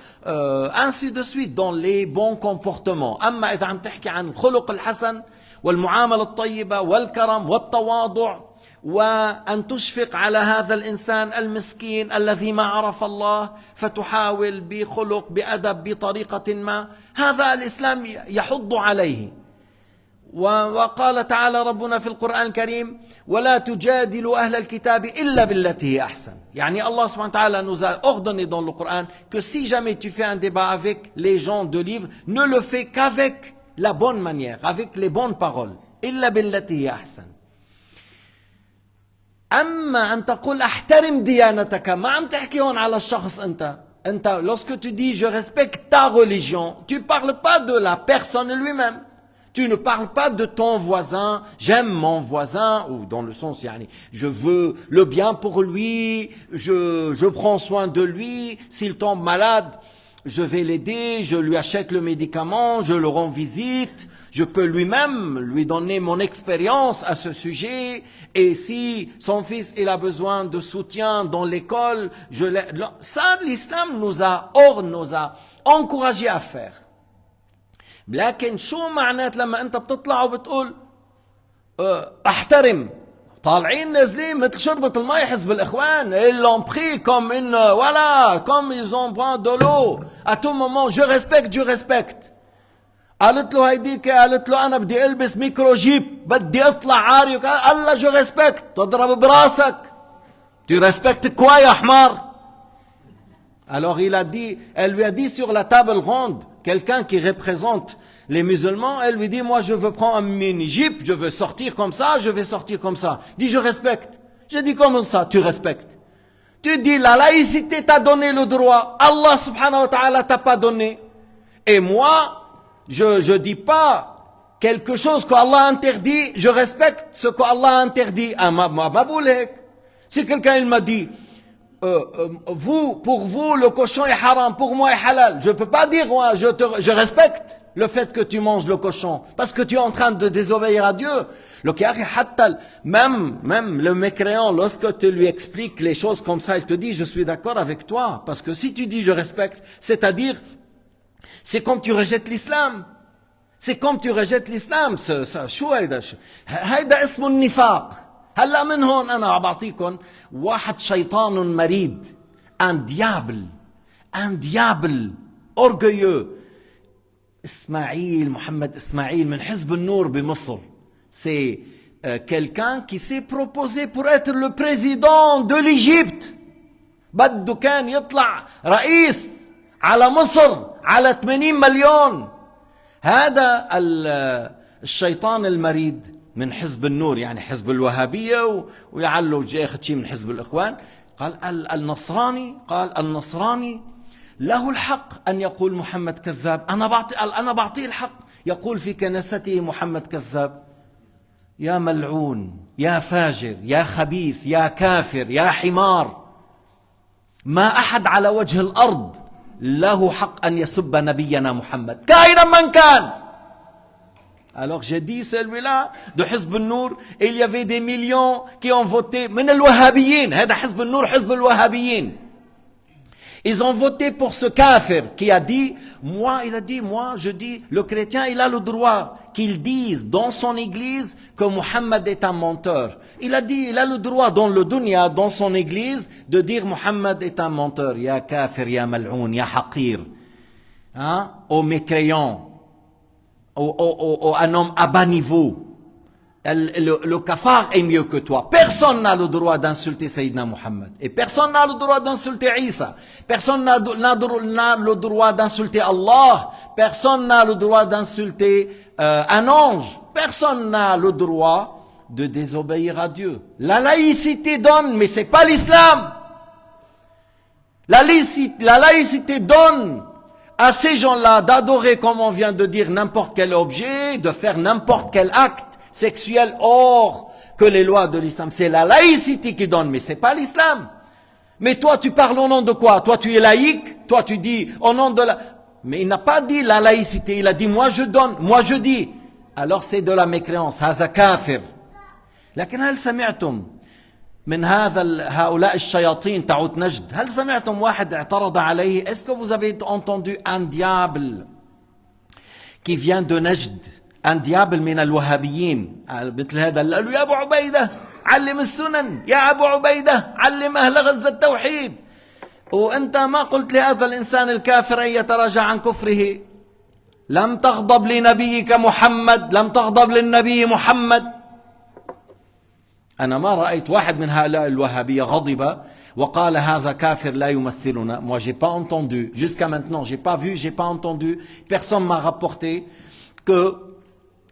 ainsi de suite dans les bons comportements. أما إذا عم تحكي عن الخلق الحسن والمعاملة الطيبة والكرم والتواضع وأن تشفق على هذا الإنسان المسكين الذي ما عرف الله فتحاول بخلق بأدب بطريقة ما، هذا الإسلام يحض عليه. وقال تعالى ربنا في القرآن الكريم ولا تجادلوا أهل الكتاب إلا بالتي هي أحسن. يعني Allah subhanahu wa ta'ala nous a ordonné dans le Coran que si jamais tu fais un débat avec les gens de livre, ne le fais qu'avec la bonne manière, avec les bonnes paroles. إلا بالتي هي أحسن. أما أن تقول أحترم ديانتك، ما عم تحكي هون على الشخص أنت lorsque tu dis je respecte ta religion, tu parles pas de la personne lui-même. Tu ne parles pas de ton voisin, j'aime mon voisin, ou dans le sens, yani, je veux le bien pour lui, je prends soin de lui, s'il tombe malade, je vais l'aider, je lui achète le médicament, je le rends visite, je peux lui-même lui donner mon expérience à ce sujet, et si son fils il a besoin de soutien dans l'école, ça l'islam nous a encouragé à faire. لكن شو معنات لما انت بتطلع وبتقول احترم، طالعين نازلين مثل شربة المي حزب الاخوان ils l'ont pris comme une voilà comme ils ont pris de l'eau à tout moment je respecte. قالت له هيديك، قالت له انا بدي البس ميكرو جيب بدي اطلع عاري، قال لا je respecte، تضرب براسك. tu respectes quoi يا حمار؟ Alors il a dit, elle lui a dit sur la table ronde, quelqu'un qui représente les musulmans, elle lui dit moi je veux prendre un mini jeep, je veux sortir comme ça, je vais sortir comme ça. Dit je respecte. Je dis comment ça tu respectes? Tu dis la laïcité t'a donné le droit, Allah subhanahu wa ta'ala t'a pas donné. Et moi, je dis pas quelque chose qu'Allah interdit, je respecte ce qu'Allah interdit. Si quelqu'un il m'a dit pour vous, le cochon est haram, pour moi est halal. Je ne peux pas dire, moi, je respecte le fait que tu manges le cochon, parce que tu es en train de désobéir à Dieu. Même le mécréant, lorsque tu lui expliques les choses comme ça, il te dit, je suis d'accord avec toi. Parce que si tu dis, je respecte, c'est-à-dire, c'est comme tu rejettes l'islam. C'est comme tu rejettes l'islam. Haïda ismun nifaq. هلا من هون أنا بعطيكم واحد شيطان مريد، un diable orgueilleux، محمد إسماعيل من حزب النور بمصر. C'est quelqu'un qui s'est proposé pour être le président de l'Égypte. بده كان يطلع رئيس على مصر على 80 مليون. هذا الشيطان المريد من حزب النور، يعني حزب الوهابية، ويعلو جاي اخذ شيء من حزب الإخوان. قال النصراني له الحق أن يقول محمد كذاب. أنا بعطيه الحق. يقول في كنيسته محمد كذاب. يا ملعون، يا فاجر، يا خبيث، يا كافر، يا حمار. ما أحد على وجه الأرض له حق أن يسب نبينا محمد كائنا من كان. Alors j'ai dit celui-là de حزب النور, il y avait des millions qui ont voté من الوهابيين. هذا حزب النور حزب الوهابيين. Ils ont voté pour ce kafir qui a dit, moi je dis, le chrétien il a le droit qu'il dise dans son église que Mohammed est un menteur. Il a dit, il a le droit dans le dunya, dans son église, de dire Mohammed est un menteur. Ya kafir, ya mal'oun, ya haqir. Hein? Aux mécréants. Un homme à bas niveau. Le kafar est mieux que toi. Personne n'a le droit d'insulter Sayyidina Muhammad. Et personne n'a le droit d'insulter Isa. Personne n'a le droit d'insulter Allah. Personne n'a le droit d'insulter un ange. Personne n'a le droit de désobéir à Dieu. La laïcité donne, mais c'est pas l'islam. La laïcité donne à ces gens-là d'adorer, comme on vient de dire, n'importe quel objet, de faire n'importe quel acte sexuel hors que les lois de l'islam. C'est la laïcité qui donne, mais c'est pas l'islam. Mais toi, tu parles au nom de quoi? Toi, tu es laïque? Toi, tu dis au nom de la... Mais il n'a pas dit la laïcité, il a dit moi je donne, moi je dis. Alors c'est de la mécréance. هذا كافر. لكن هل سمعتم من هؤلاء الشياطين تعود نجد؟ هل سمعتم واحد اعترض عليه؟ Est-ce que vous avez entendu un diable qui vient de Najd, un diable من الوهابيين مثل هذا اللي قال له يا ابو عبيده علم السنن، يا ابو عبيده علم اهل غزه التوحيد، وانت ما قلت لهذا الانسان الكافر ان يتراجع عن كفره؟ لم تغضب لنبيك محمد، لم تغضب للنبي محمد. أنا ما رأيت واحد من هؤلاء الوهابية غضب وقال هذا كافر لا يمثلنا. Moi j'ai pas entendu, jusqu'à maintenant j'ai pas vu, j'ai pas entendu, personne m'a rapporté que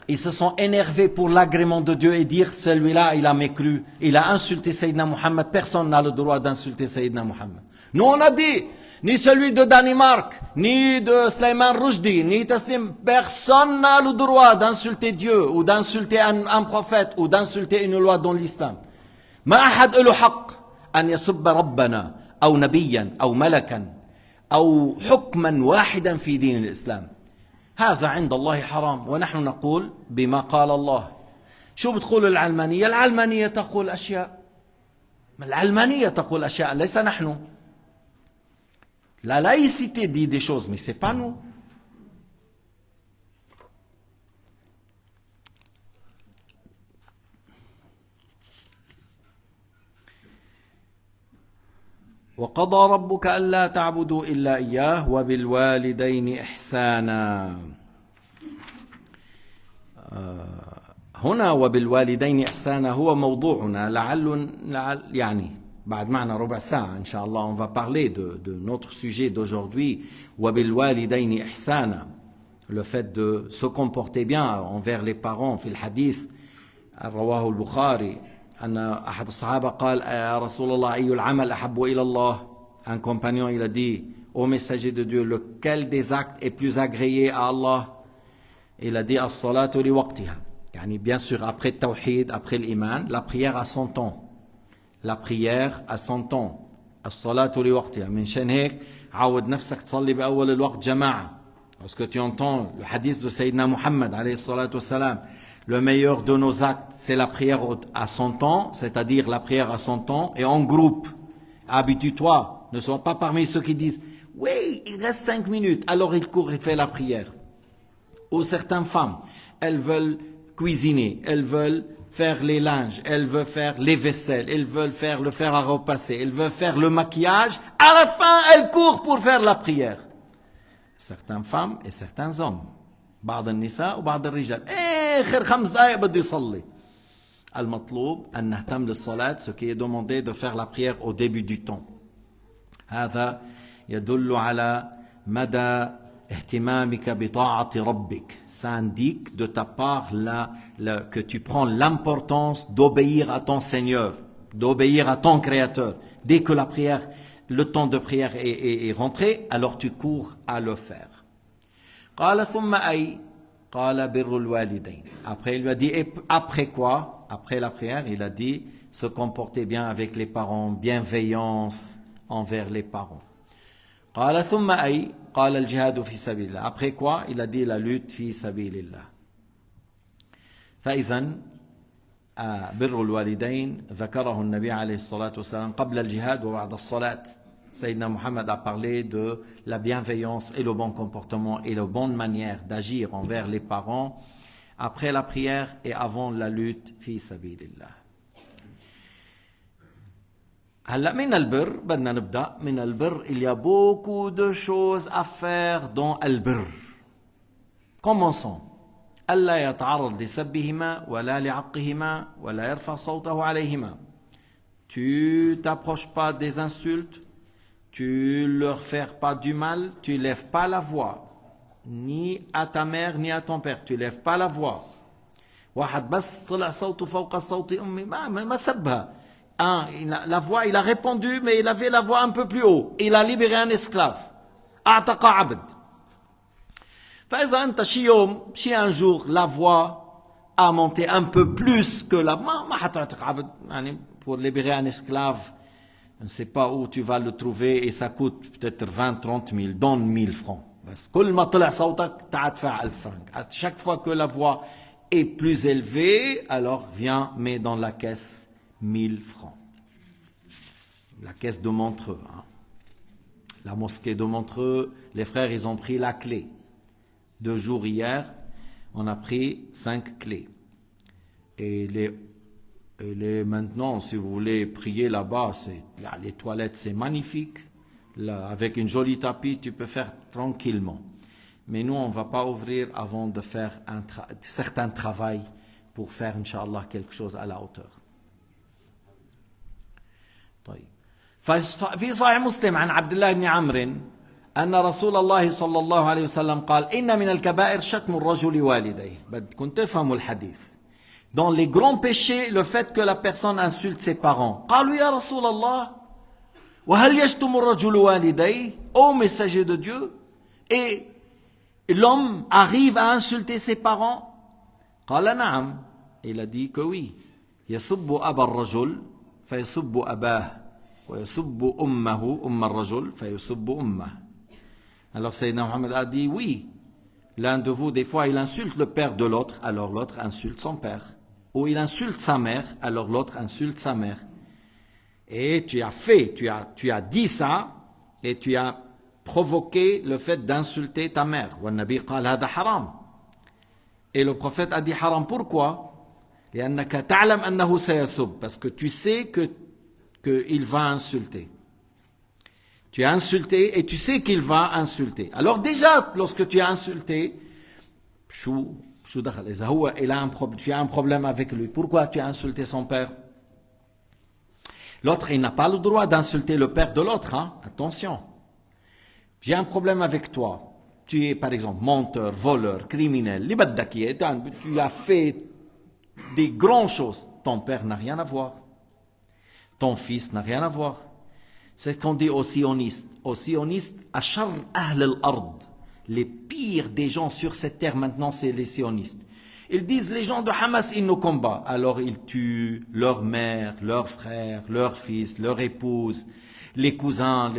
ils se sont énervés pour l'agrément de Dieu et dire celui-là il a mécru, il a insulté Sayyidina Muhammad. Personne n'a le droit d'insulter Sayyidina Muhammad. Nous on a dit, ni celui de Danemark, ni de Sleiman Rushdie, ni Taslim, personne n'a le droit d'insulter Dieu ou d'insulter un prophète ou d'insulter une loi dans l'islam. ما أحد له حق أن يسب ربنا أو نبيا أو ملكا أو حكما واحدا في دين الإسلام. هذا عند الله حرام ونحن نقول بما قال الله. شو بتقول العلمانية؟ العلمانية تقول أشياء، العلمانية تقول أشياء ليس نحن. La laïcité dit des choses, mais c'est pas nous. وقضى ربك ألا تعبدوا إلا إياه وبالوالدين إحسانا. هنا وبالوالدين إحسانا هو موضوعنا. لعل يعني بعد معنا ربع ساعة إن شاء الله on va parler de notre sujet d'aujourd'hui. وبالوالدين إحسانا, le fait de se comporter bien envers les parents. في الحديث رواه البخاري أن أحد الصحابة قال يا رسول الله أي العمل أحب إلى الله. Un compagnon il a dit au messager de Dieu, lequel des actes est plus agréé à Allah? Il a dit الصلاة لوقتها. يعني bien sûr après le tawhid, après l'iman, la prière à son temps. La prière à son temps. الصلاة لوقتها. من شان هيك عود نفسك تصلي بأول الوقت جماعة. Parce que tu entends le hadith de Sayyidina Muhammad alayhi salatu wassalam. Le meilleur de nos actes, c'est la prière à son temps, c'est-à-dire la prière à son temps et en groupe. Habitue-toi. Ne sois pas parmi ceux qui disent « Oui, il reste 5 minutes. » Alors il court et fait la prière. Ou certaines femmes, elles veulent cuisiner, elles veulent faire les linges, elle veut faire les vaisselles, elle veut faire le fer à repasser, elle veut faire le maquillage. À la fin, elle court pour faire la prière. Certaines femmes et certains hommes. بعض النساء وبعض الرجال. آخر 5 دقائق بده يصلي. المطلوب أن نهتم للصلاة, ce qui est demandé de faire la prière au début du temps. هذا يدل على مدى اهتمامك بطاعة ربك. Ça indique de ta part que tu prends l'importance d'obéir à ton Seigneur, d'obéir à ton Créateur. Dès que la prière, le temps de prière est rentré, alors tu cours à le faire. قال ثم أي قال بر الوالدين. Après il lui a dit, et après quoi? Après la prière, il a dit, se comporter bien avec les parents, bienveillance envers les parents. قال ثم أي قال الجهاد في سبيل الله. Après quoi? Il a dit la lutte في سبيل الله. فإذا بر الوالدين ذكره النبي عليه الصلاة والسلام قبل الجهاد وبعد الصلاة. Sayyidina Muhammad a parlé de la bienveillance et le bon comportement et la bonne manière d'agir envers les parents après la prière et avant la lutte في سبيل الله. هلا من البر بدنا نبدأ من البر. Il y a beaucoup de choses à faire dans البر. Commençons. ألا يتعرض لسبهما ولا لعقهما ولا يرفع صوته عليهما. Tu t'approches pas des insultes, tu leur fais pas du mal, tu lèves pas la voix, ni à ta mère ni à ton père, tu lèves pas la voix. واحد بس طلع صوته فوق صوت أمي ما سبها. La voix, il a répondu, mais il avait la voix un peu plus haut. Il a libéré un esclave. أعتق عبد. فإذا أنت شي يوم شي un jour la voix a monté un peu plus que la ما حتعتق عبد. يعني pour libérer un esclave, je ne sais pas où tu vas le trouver et ça coûte peut-être 20-30 000, donne 1000 francs. بس كل ما طلع صوتك تدفع 1000 francs. Chaque fois que la voix est plus élevée, alors viens, mets dans la caisse 1000 francs. La caisse de Montreux. Hein. La mosquée de Montreux, les frères, ils ont pris la clé. 2 jours hier, on a pris 5 clés. Et maintenant, si vous voulez prier là-bas, les toilettes, c'est magnifique. Là, avec une jolie tapis, tu peux faire tranquillement. Mais nous, on ne va pas ouvrir avant de faire un certain travail pour faire, Inch'Allah, quelque chose à la hauteur. طيب. في صحيح مسلم عن عبد الله بن عمرو أن رسول الله صلى الله عليه وسلم قال إن من الكبائر شتم الرجل والديه. بدكم تفهموا الحديث. Dans les grands péchés, le fait que la personne insulte ses parents. قالوا يا رسول الله وهل يشتم الرجل والديه؟ Ô messager de Dieu, et l'homme arrive à insulter ses parents? قال نعم. Il a dit que oui. يسب أبا الرجل فيسب أباه ويسب أمه أم الرجل فيسب أمه. Alors Sayyidina Muhammad a dit oui. L'un de vous, des fois, il insulte le père de l'autre, alors l'autre insulte son père. Ou il insulte sa mère, alors l'autre insulte sa mère. Et tu as dit ça, et tu as provoqué le fait d'insulter ta mère. والنبي قال هذا حرام. Et le prophète a dit haram. Pourquoi? لأنك تعلم أنه سيسب. Parce que tu sais qu'il va insulter. Tu as insulté et tu sais qu'il va insulter. Alors déjà, lorsque tu as insulté, tu as un problème avec lui. Pourquoi tu as insulté son père? L'autre, il n'a pas le droit d'insulter le père de l'autre. Hein? Attention. J'ai un problème avec toi. Tu es par exemple menteur, voleur, criminel. Tu as fait des grandes choses. Ton père n'a rien à voir. Ton fils n'a rien à voir. C'est ce qu'on dit aux sionistes. Aux sionistes, ashar ahl al-ard. Les pires des gens sur cette terre maintenant, c'est les sionistes. Ils disent, les gens de Hamas, ils nous combattent. Alors ils tuent leur mère, leurs frères, leurs fils, leur épouse, les cousins,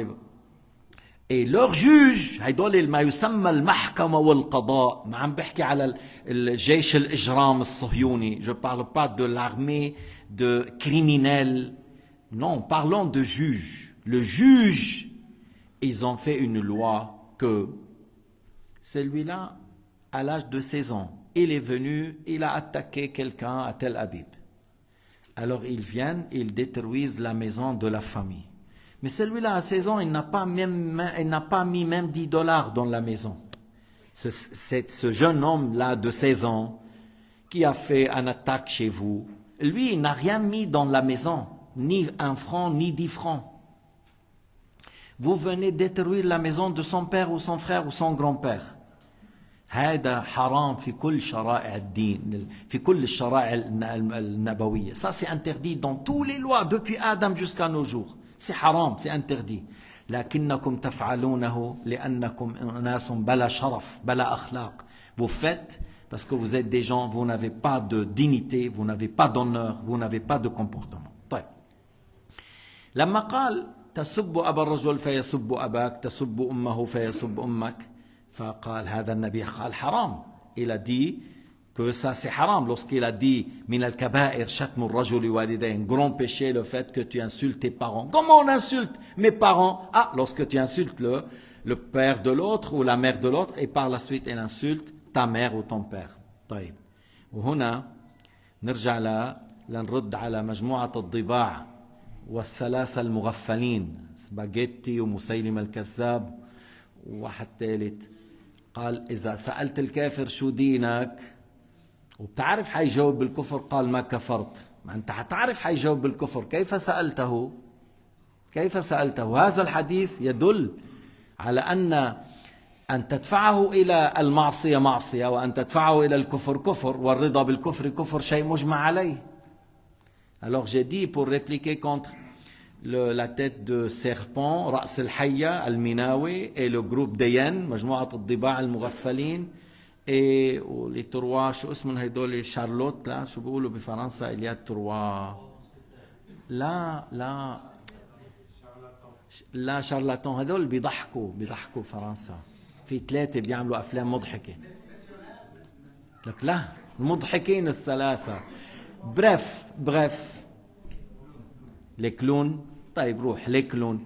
et leurs juges. هيدول ما يسمى المحكمة والقضاء. ما عم بحكي على الجيش الإجرام الصهيوني. Je parle pas de l'armée de criminels. Non, parlons de juges. Le juge, ils ont fait une loi que celui-là, à l'âge de 16 ans, il est venu, il a attaqué quelqu'un à Tel Aviv. Alors ils viennent, ils détruisent la maison de la famille. Mais celui-là, à 16 ans, il n'a pas mis même $10 dans la maison. Ce jeune homme-là de 16 ans, qui a fait une attaque chez vous, lui, il n'a rien mis dans la maison, ni 1 franc, ni 10 francs. Vous venez détruire la maison de son père ou son frère ou son grand-père. هذا حرام في كل شرائع الدين في كل الشرائع النبوية. Ça c'est interdit dans toutes les lois depuis Adam jusqu'à nos jours. C'est haram, c'est interdit. لكنكم تفعلونه لأنكم ناس بلا شرف بلا أخلاق. Vous faites parce que vous êtes des gens, vous n'avez pas de dignité, vous n'avez pas d'honneur, vous n'avez pas de comportement. طيب. لما قال تسب أبا الرجل فيسب أباك تسب أمه فيسب أمك فقال هذا النبي قال حرام. Il a dit que ça c'est haram lorsqu'il a dit من الكبائر شتم الرجل والديه, un grand péché le fait que tu insultes tes parents. Comment on insulte mes parents? Ah, lorsque tu insultes le père de l'autre ou la mère de l'autre et par la suite elle insulte ta mère ou ton père. طيب. وهنا نرجع لنرد على مجموعة الضباع والثلاثة المغفلين سباجيتي ومسيلم الكذاب وواحد ثالث. قال إذا سألت الكافر شو دينك وبتعرف حيجاوب بالكفر قال ما كفرت. ما أنت حتعرف حيجاوب بالكفر. كيف سألته؟ كيف سألته؟ هذا الحديث يدل على أن تدفعه إلى المعصية معصية وأن تدفعه إلى الكفر كفر والرضا بالكفر كفر شيء مجمع عليه. Alors j'ai dit pour répliquer contre la tête de serpent, رأس الحية المناوي et le groupe ديان مجموعة الضباع المغفلين et les trois شو اسمهم هيدول شارلوت لا شو بيقولوا بفرنسا il y a trois لا شارلاتون هذول بيضحكوا فرنسا. في 3 بيعملوا أفلام مضحكة. لك لا المضحكين الثلاثة. Bref, les clowns, طيب روح, les clowns.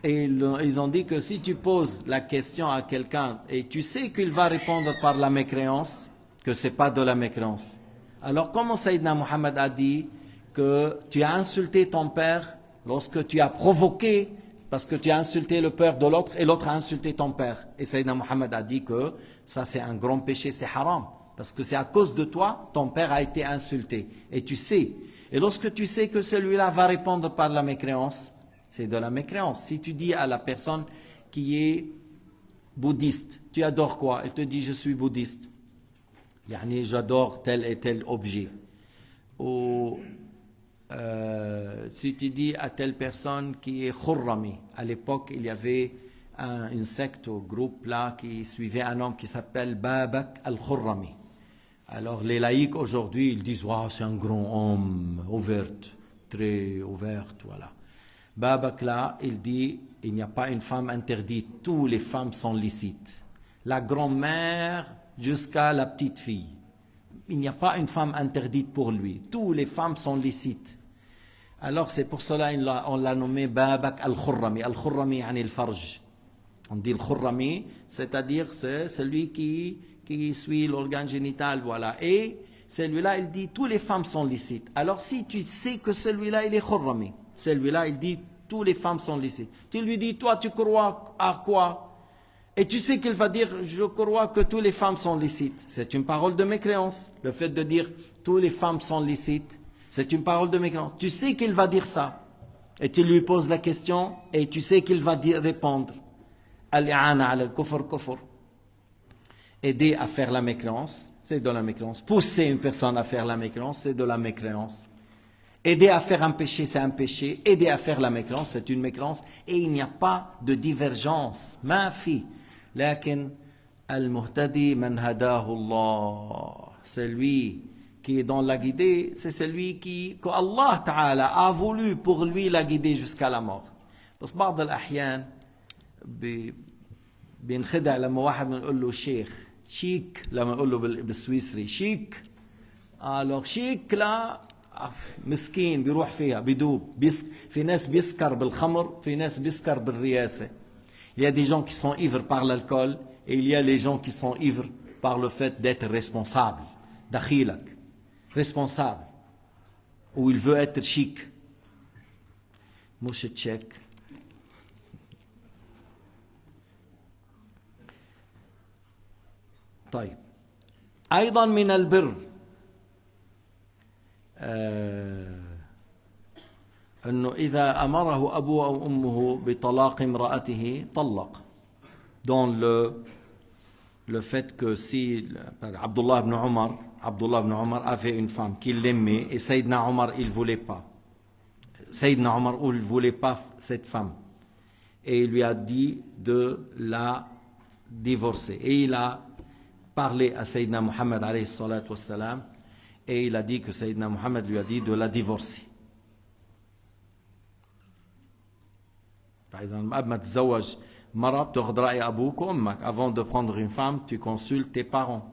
Et ils ont dit que si tu poses la question à quelqu'un et tu sais qu'il va répondre par la mécréance, que c'est pas de la mécréance. Alors comment Sayyidina Muhammad a dit que tu as insulté ton père lorsque tu as provoqué, parce que tu as insulté le père de l'autre et l'autre a insulté ton père. Et Sayyidina Muhammad a dit que ça c'est un grand péché, c'est haram. Parce que c'est à cause de toi, ton père a été insulté. Et tu sais. Et lorsque tu sais que celui-là va répondre par la mécréance, c'est de la mécréance. Si tu dis à la personne qui est bouddhiste, tu adores quoi? Elle te dit, je suis bouddhiste. Yani, j'adore tel et tel objet. Ou si tu dis à telle personne qui est khurrami, à l'époque, il y avait une secte ou groupe là qui suivait un homme qui s'appelle Babak al-Khurrami. Alors les laïcs aujourd'hui, ils disent wow, c'est un grand homme, ouvert, très ouvert, voilà. Babak là, il dit il n'y a pas une femme interdite, toutes les femmes sont licites. La grand-mère jusqu'à la petite fille. Il n'y a pas une femme interdite pour lui, toutes les femmes sont licites. Alors c'est pour cela on l'a nommé Babak al-Khurrami. Al-Khurrami yani al-farj. On dit le khurrami, c'est-à-dire c'est celui qui suit l'organe génital, voilà. Et celui-là, il dit, toutes les femmes sont licites. Alors si tu sais que celui-là, il est khurrami, celui-là, il dit, toutes les femmes sont licites. Tu lui dis, toi, tu crois à quoi? Et tu sais qu'il va dire, je crois que toutes les femmes sont licites. C'est une parole de mécréance. Le fait de dire, toutes les femmes sont licites, c'est une parole de mécréance. Tu sais qu'il va dire ça. Et tu lui poses la question, et tu sais qu'il va répondre. Al-i'ana ala al-kufr, kufr. Aider à faire la mécréance, c'est de la mécréance. Pousser une personne à faire la mécréance, c'est de la mécréance. Aider à faire un péché, c'est un péché. Aider à faire la mécréance, c'est une mécréance. Et il n'y a pas de divergence. Ma fi. Lakin al-muhtadi man hadahu Allah. Celui qui est dans la guidée, c'est celui que Allah Ta'ala a voulu pour lui la guider jusqu'à la mort. Parce que بعض الأحيان بينخدع لما واحد بنقول له شيخ شيك لما نقول له بالسويسري شيك alors شيك لا مسكين بيروح فيها بيدوب في ناس بيسكر بالخمر في ناس بيسكر بالرياسة. Il y a des gens qui sont ivres par l'alcool et il y a les gens qui sont ivres par le fait d'être responsable. دخيلك responsable. ou il veut être chic. مش تشيك. طيب أيضا من البر أنه إذا أمره أبوه أو أمه بطلاق امرأته طلق. Dans le fait que si Abdullah ibn Omar avait une femme qu'il l'aimait et Sayyidina Omar il voulait pas. Sayyidina Omar il voulait pas cette femme et il lui a dit de la divorcer et il a parlé à Sayyidina Muhammad alayhi salatu wassalam et il a dit que Sayyidina Muhammad lui a dit de la divorcer. فإذا الأب ما تتزوج مرة بتاخذ رأي أبوك وأمك. Avant de prendre une femme, tu consultes tes parents.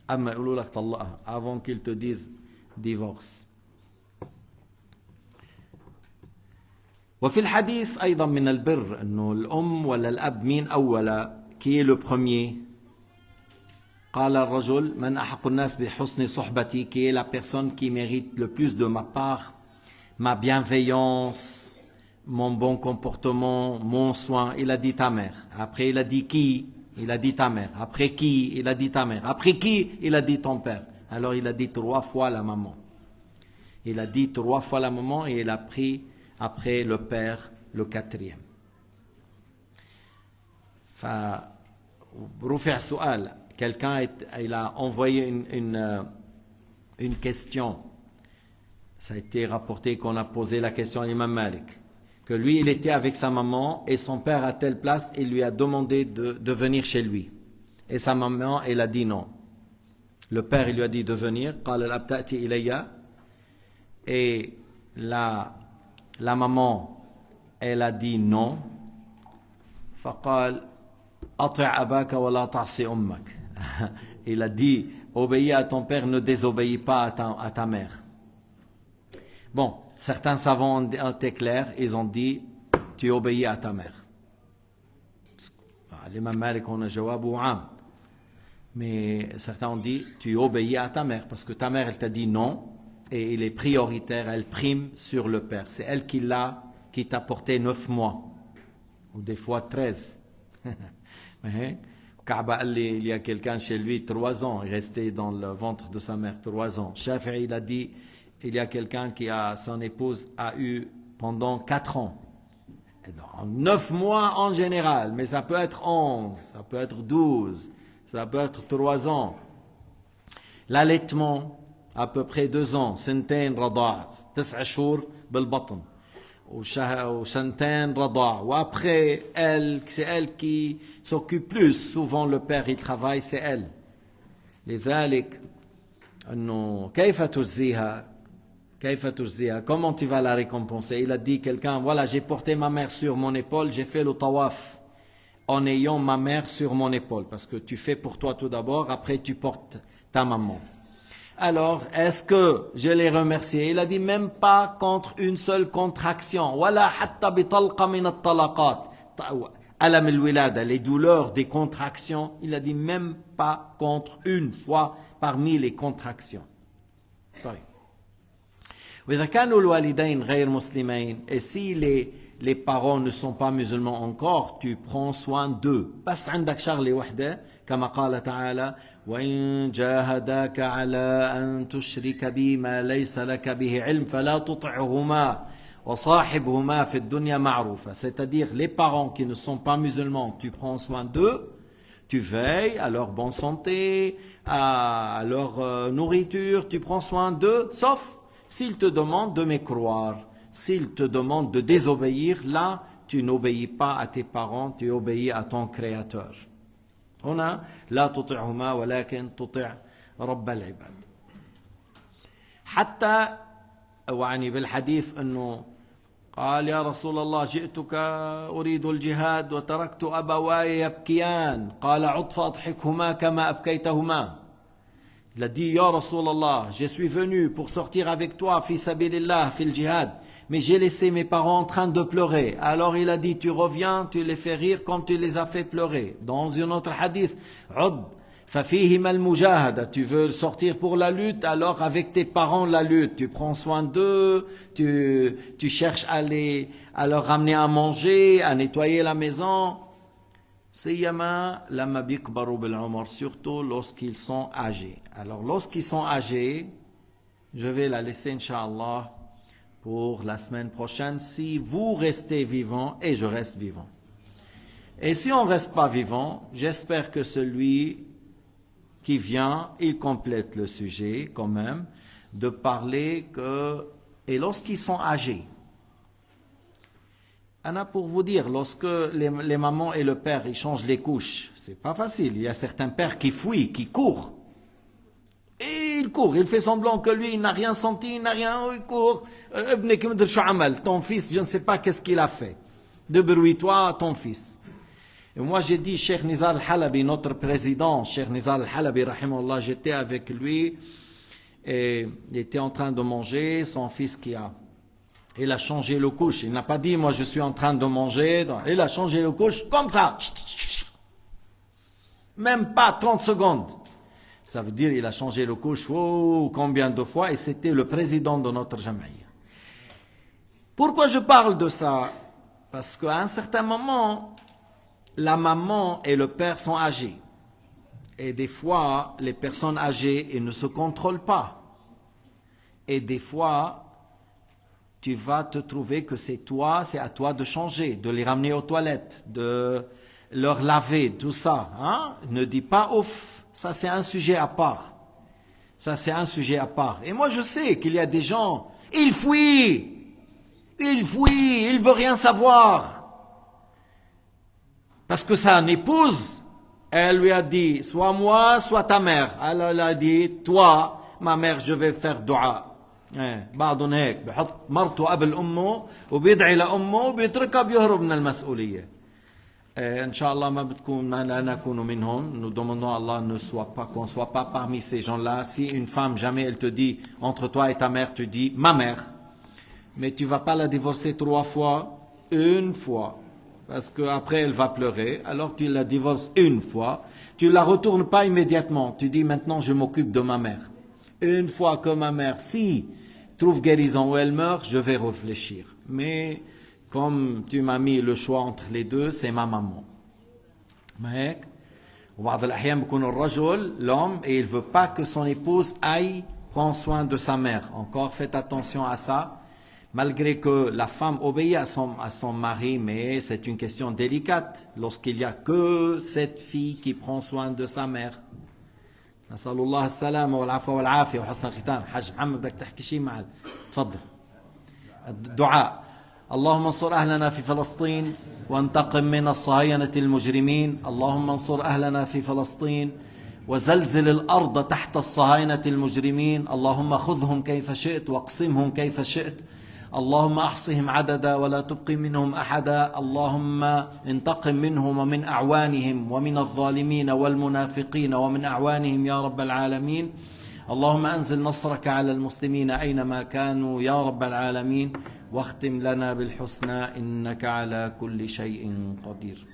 أما يقولوا لك طلقها avant qu'ils te disent divorce. وفي الحديث أيضا من البر إنه الأم ولا الأب مين أولى qui est le premier. قال الرجل من أحق الناس بحسن صحبتي qui est la personne qui mérite le plus de ma part, ma bienveillance, mon bon comportement, mon soin. Il a dit ta mère. Après il a dit qui? Il a dit ta mère. Après qui? Il a dit ta mère. Après qui? Il a dit ton père. Alors il a dit 3 fois la maman. Il a dit 3 fois la maman et il a pris après le père le 4e. رفع سؤال. Quelqu'un il a envoyé une question. Ça a été rapporté qu'on a posé la question à l'imam Malik. Que lui, il était avec sa maman et son père à telle place, il lui a demandé de venir chez lui. Et sa maman, elle a dit non. Le père, il lui a dit de venir. قال الأب تأتي إلي. Et la maman, elle a dit non. فقال أطع أباك ولا تعصي أمك. Il a dit obéis à ton père, ne désobéis pas à ta mère. Bon, certains savants ont été clairs, ils ont dit tu obéis à ta mère. L'imam Malik on a jawab am. Mais certains ont dit tu obéis à ta mère parce que ta mère elle t'a dit non et il est prioritaire, elle prime sur le père. C'est elle qui t'a porté 9 mois ou des fois 13. Kaaba, il y a quelqu'un chez lui 3 ans, il restait dans le ventre de sa mère 3 ans. Shafi'i il a dit il y a quelqu'un son épouse a eu pendant 4 ans. 9 mois en général, mais ça peut être 11, ça peut être 12, ça peut être 3 ans. L'allaitement, à peu près 2 ans. سنتين رضاع 9 شهور بالبطن. وسنتين رضاع. Après, c'est elle qui s'occupe plus. Souvent le père il travaille, c'est elle. لذلك انه كيف تجزيها comment tu vas la récompenser? Il a dit quelqu'un, voilà, j'ai porté ma mère sur mon épaule, j'ai fait le tawaf en ayant ma mère sur mon épaule, parce que tu fais pour toi tout d'abord, après tu portes ta maman. Alors, est-ce que je l'ai remercié? Il a dit même pas contre une seule contraction. Wala hatta bitalqa min at-talaqat. Alam al-wilada, les douleurs des contractions, il a dit même pas contre une fois parmi les contractions. وإذا كانوا الوالدين غير مسلمين, et si les parents ne sont pas musulmans encore, tu prends soin d'eux. بس عندك شغلة وحدة كما قال تعالى وإن جاهداك على أن تشرك بي ما ليس لك به علم فلا تطعهما وصاحبهما في الدنيا معروفا. C'est-à-dire les parents qui ne sont pas musulmans, tu prends soin d'eux, tu veilles à leur bonne santé, à leur nourriture, tu prends soin d'eux, sauf s'ils te demandent de mécroire, s'ils te demandent de désobéir, là, tu n'obéis pas à tes parents, tu obéis à ton Créateur. هنا لا تطعهما ولكن تطع رب العباد. حتى يعني بالحديث انه قال يا رسول الله جئتك اريد الجهاد وتركت ابواي يبكيان قال عط فاضحكهما كما ابكيتهما. Il a dit ya Rasulallah, je suis venu pour sortir avec toi fi sabilillah fil jihad, mais j'ai laissé mes parents en train de pleurer. Alors il a dit tu reviens, tu les fais rire comme tu les as fait pleurer. Dans un autre hadith, ud فَفِيهِمَا الْمُجَاهَدَةِ. Tu veux sortir pour la lutte, alors avec tes parents la lutte. Tu prends soin d'eux, tu cherches à leur ramener à manger, à nettoyer la maison. سيما لما بيكبروا بالعمر, surtout lorsqu'ils sont âgés. Alors lorsqu'ils sont âgés, je vais la laisser Inch'Allah pour la semaine prochaine, si vous restez vivant et je reste vivant. Et si on ne reste pas vivant, j'espère que celui qui vient, il complète le sujet quand même, de parler que, et lorsqu'ils sont âgés, Anna, pour vous dire, lorsque les mamans et le père ils changent les couches, c'est pas facile. Il y a certains pères qui fuient, qui courent. Et il court, il fait semblant que lui, il n'a rien senti, il n'a rien, il court. Ton fils, je ne sais pas qu'est-ce qu'il a fait. Débrouille-toi, ton fils. Et moi, j'ai dit, Cheikh Nizar al-Halabi, notre président, Cheikh Nizar al-Halabi, rahimahullah, j'étais avec lui, et il était en train de manger, son fils il a changé le couche. Il n'a pas dit, moi je suis en train de manger. Il a changé le couche comme ça. Même pas 30 secondes. Ça veut dire il a changé le couche combien de fois, et c'était le président de notre Jamaïa. Pourquoi je parle de ça? Parce qu'à un certain moment, la maman et le père sont âgés. Et des fois, les personnes âgées, ils ne se contrôlent pas. Et des fois, tu vas te trouver que c'est à toi de changer, de les ramener aux toilettes, de leur laver, tout ça. Hein? Ne dis pas ouf, ça c'est un sujet à part. Ça c'est un sujet à part. Et moi je sais qu'il y a des gens, ils fuient, ils veulent rien savoir. Parce que sa épouse, elle lui a dit, soit moi, soit ta mère. Elle a dit, toi, ma mère, je vais faire dua. بعضهم هيك بحط مرته قبل امه وبيدعي لامه وبيتركها بيهرب من المسؤوليه. ان شاء الله ما بتكون ما لا نكون منهم. Nous demandons à Allah qu'on soit pas parmi ces gens-là. Si une femme jamais elle te dit entre toi et ta mère, tu dis ma mère, mais tu vas pas la divorcer 3 fois, une fois, parce que après elle va pleurer. Alors tu la divorces une fois, tu la retournes pas immédiatement. Tu dis maintenant je m'occupe de ma mère. Une fois que ma mère, si trouve guérison ou elle meurt, je vais réfléchir. Mais comme tu m'as mis le choix entre les deux, c'est ma maman. Mais وبعض الأحيان بيكون الرجل l'homme et il veut pas que son épouse aille prendre soin de sa mère. Encore faites attention à ça. Malgré que la femme obéit à son mari, mais c'est une question délicate lorsqu'il y a que cette fille qui prend soin de sa mère. نسأل الله السلامة والعفو والعافية وحسن الختام. حاج محمد بدك تحكي شيء معك؟ تفضل. الدعاء. اللهم انصر أهلنا في فلسطين وانتقم من الصهاينة المجرمين. اللهم انصر أهلنا في فلسطين وزلزل الأرض تحت الصهاينة المجرمين. اللهم خذهم كيف شئت واقسمهم كيف شئت. اللهم احصهم عددا ولا تبقي منهم احدا. اللهم انتقم منهم ومن اعوانهم ومن الظالمين والمنافقين ومن اعوانهم يا رب العالمين. اللهم انزل نصرك على المسلمين اينما كانوا يا رب العالمين. واختم لنا بالحسنى انك على كل شيء قدير.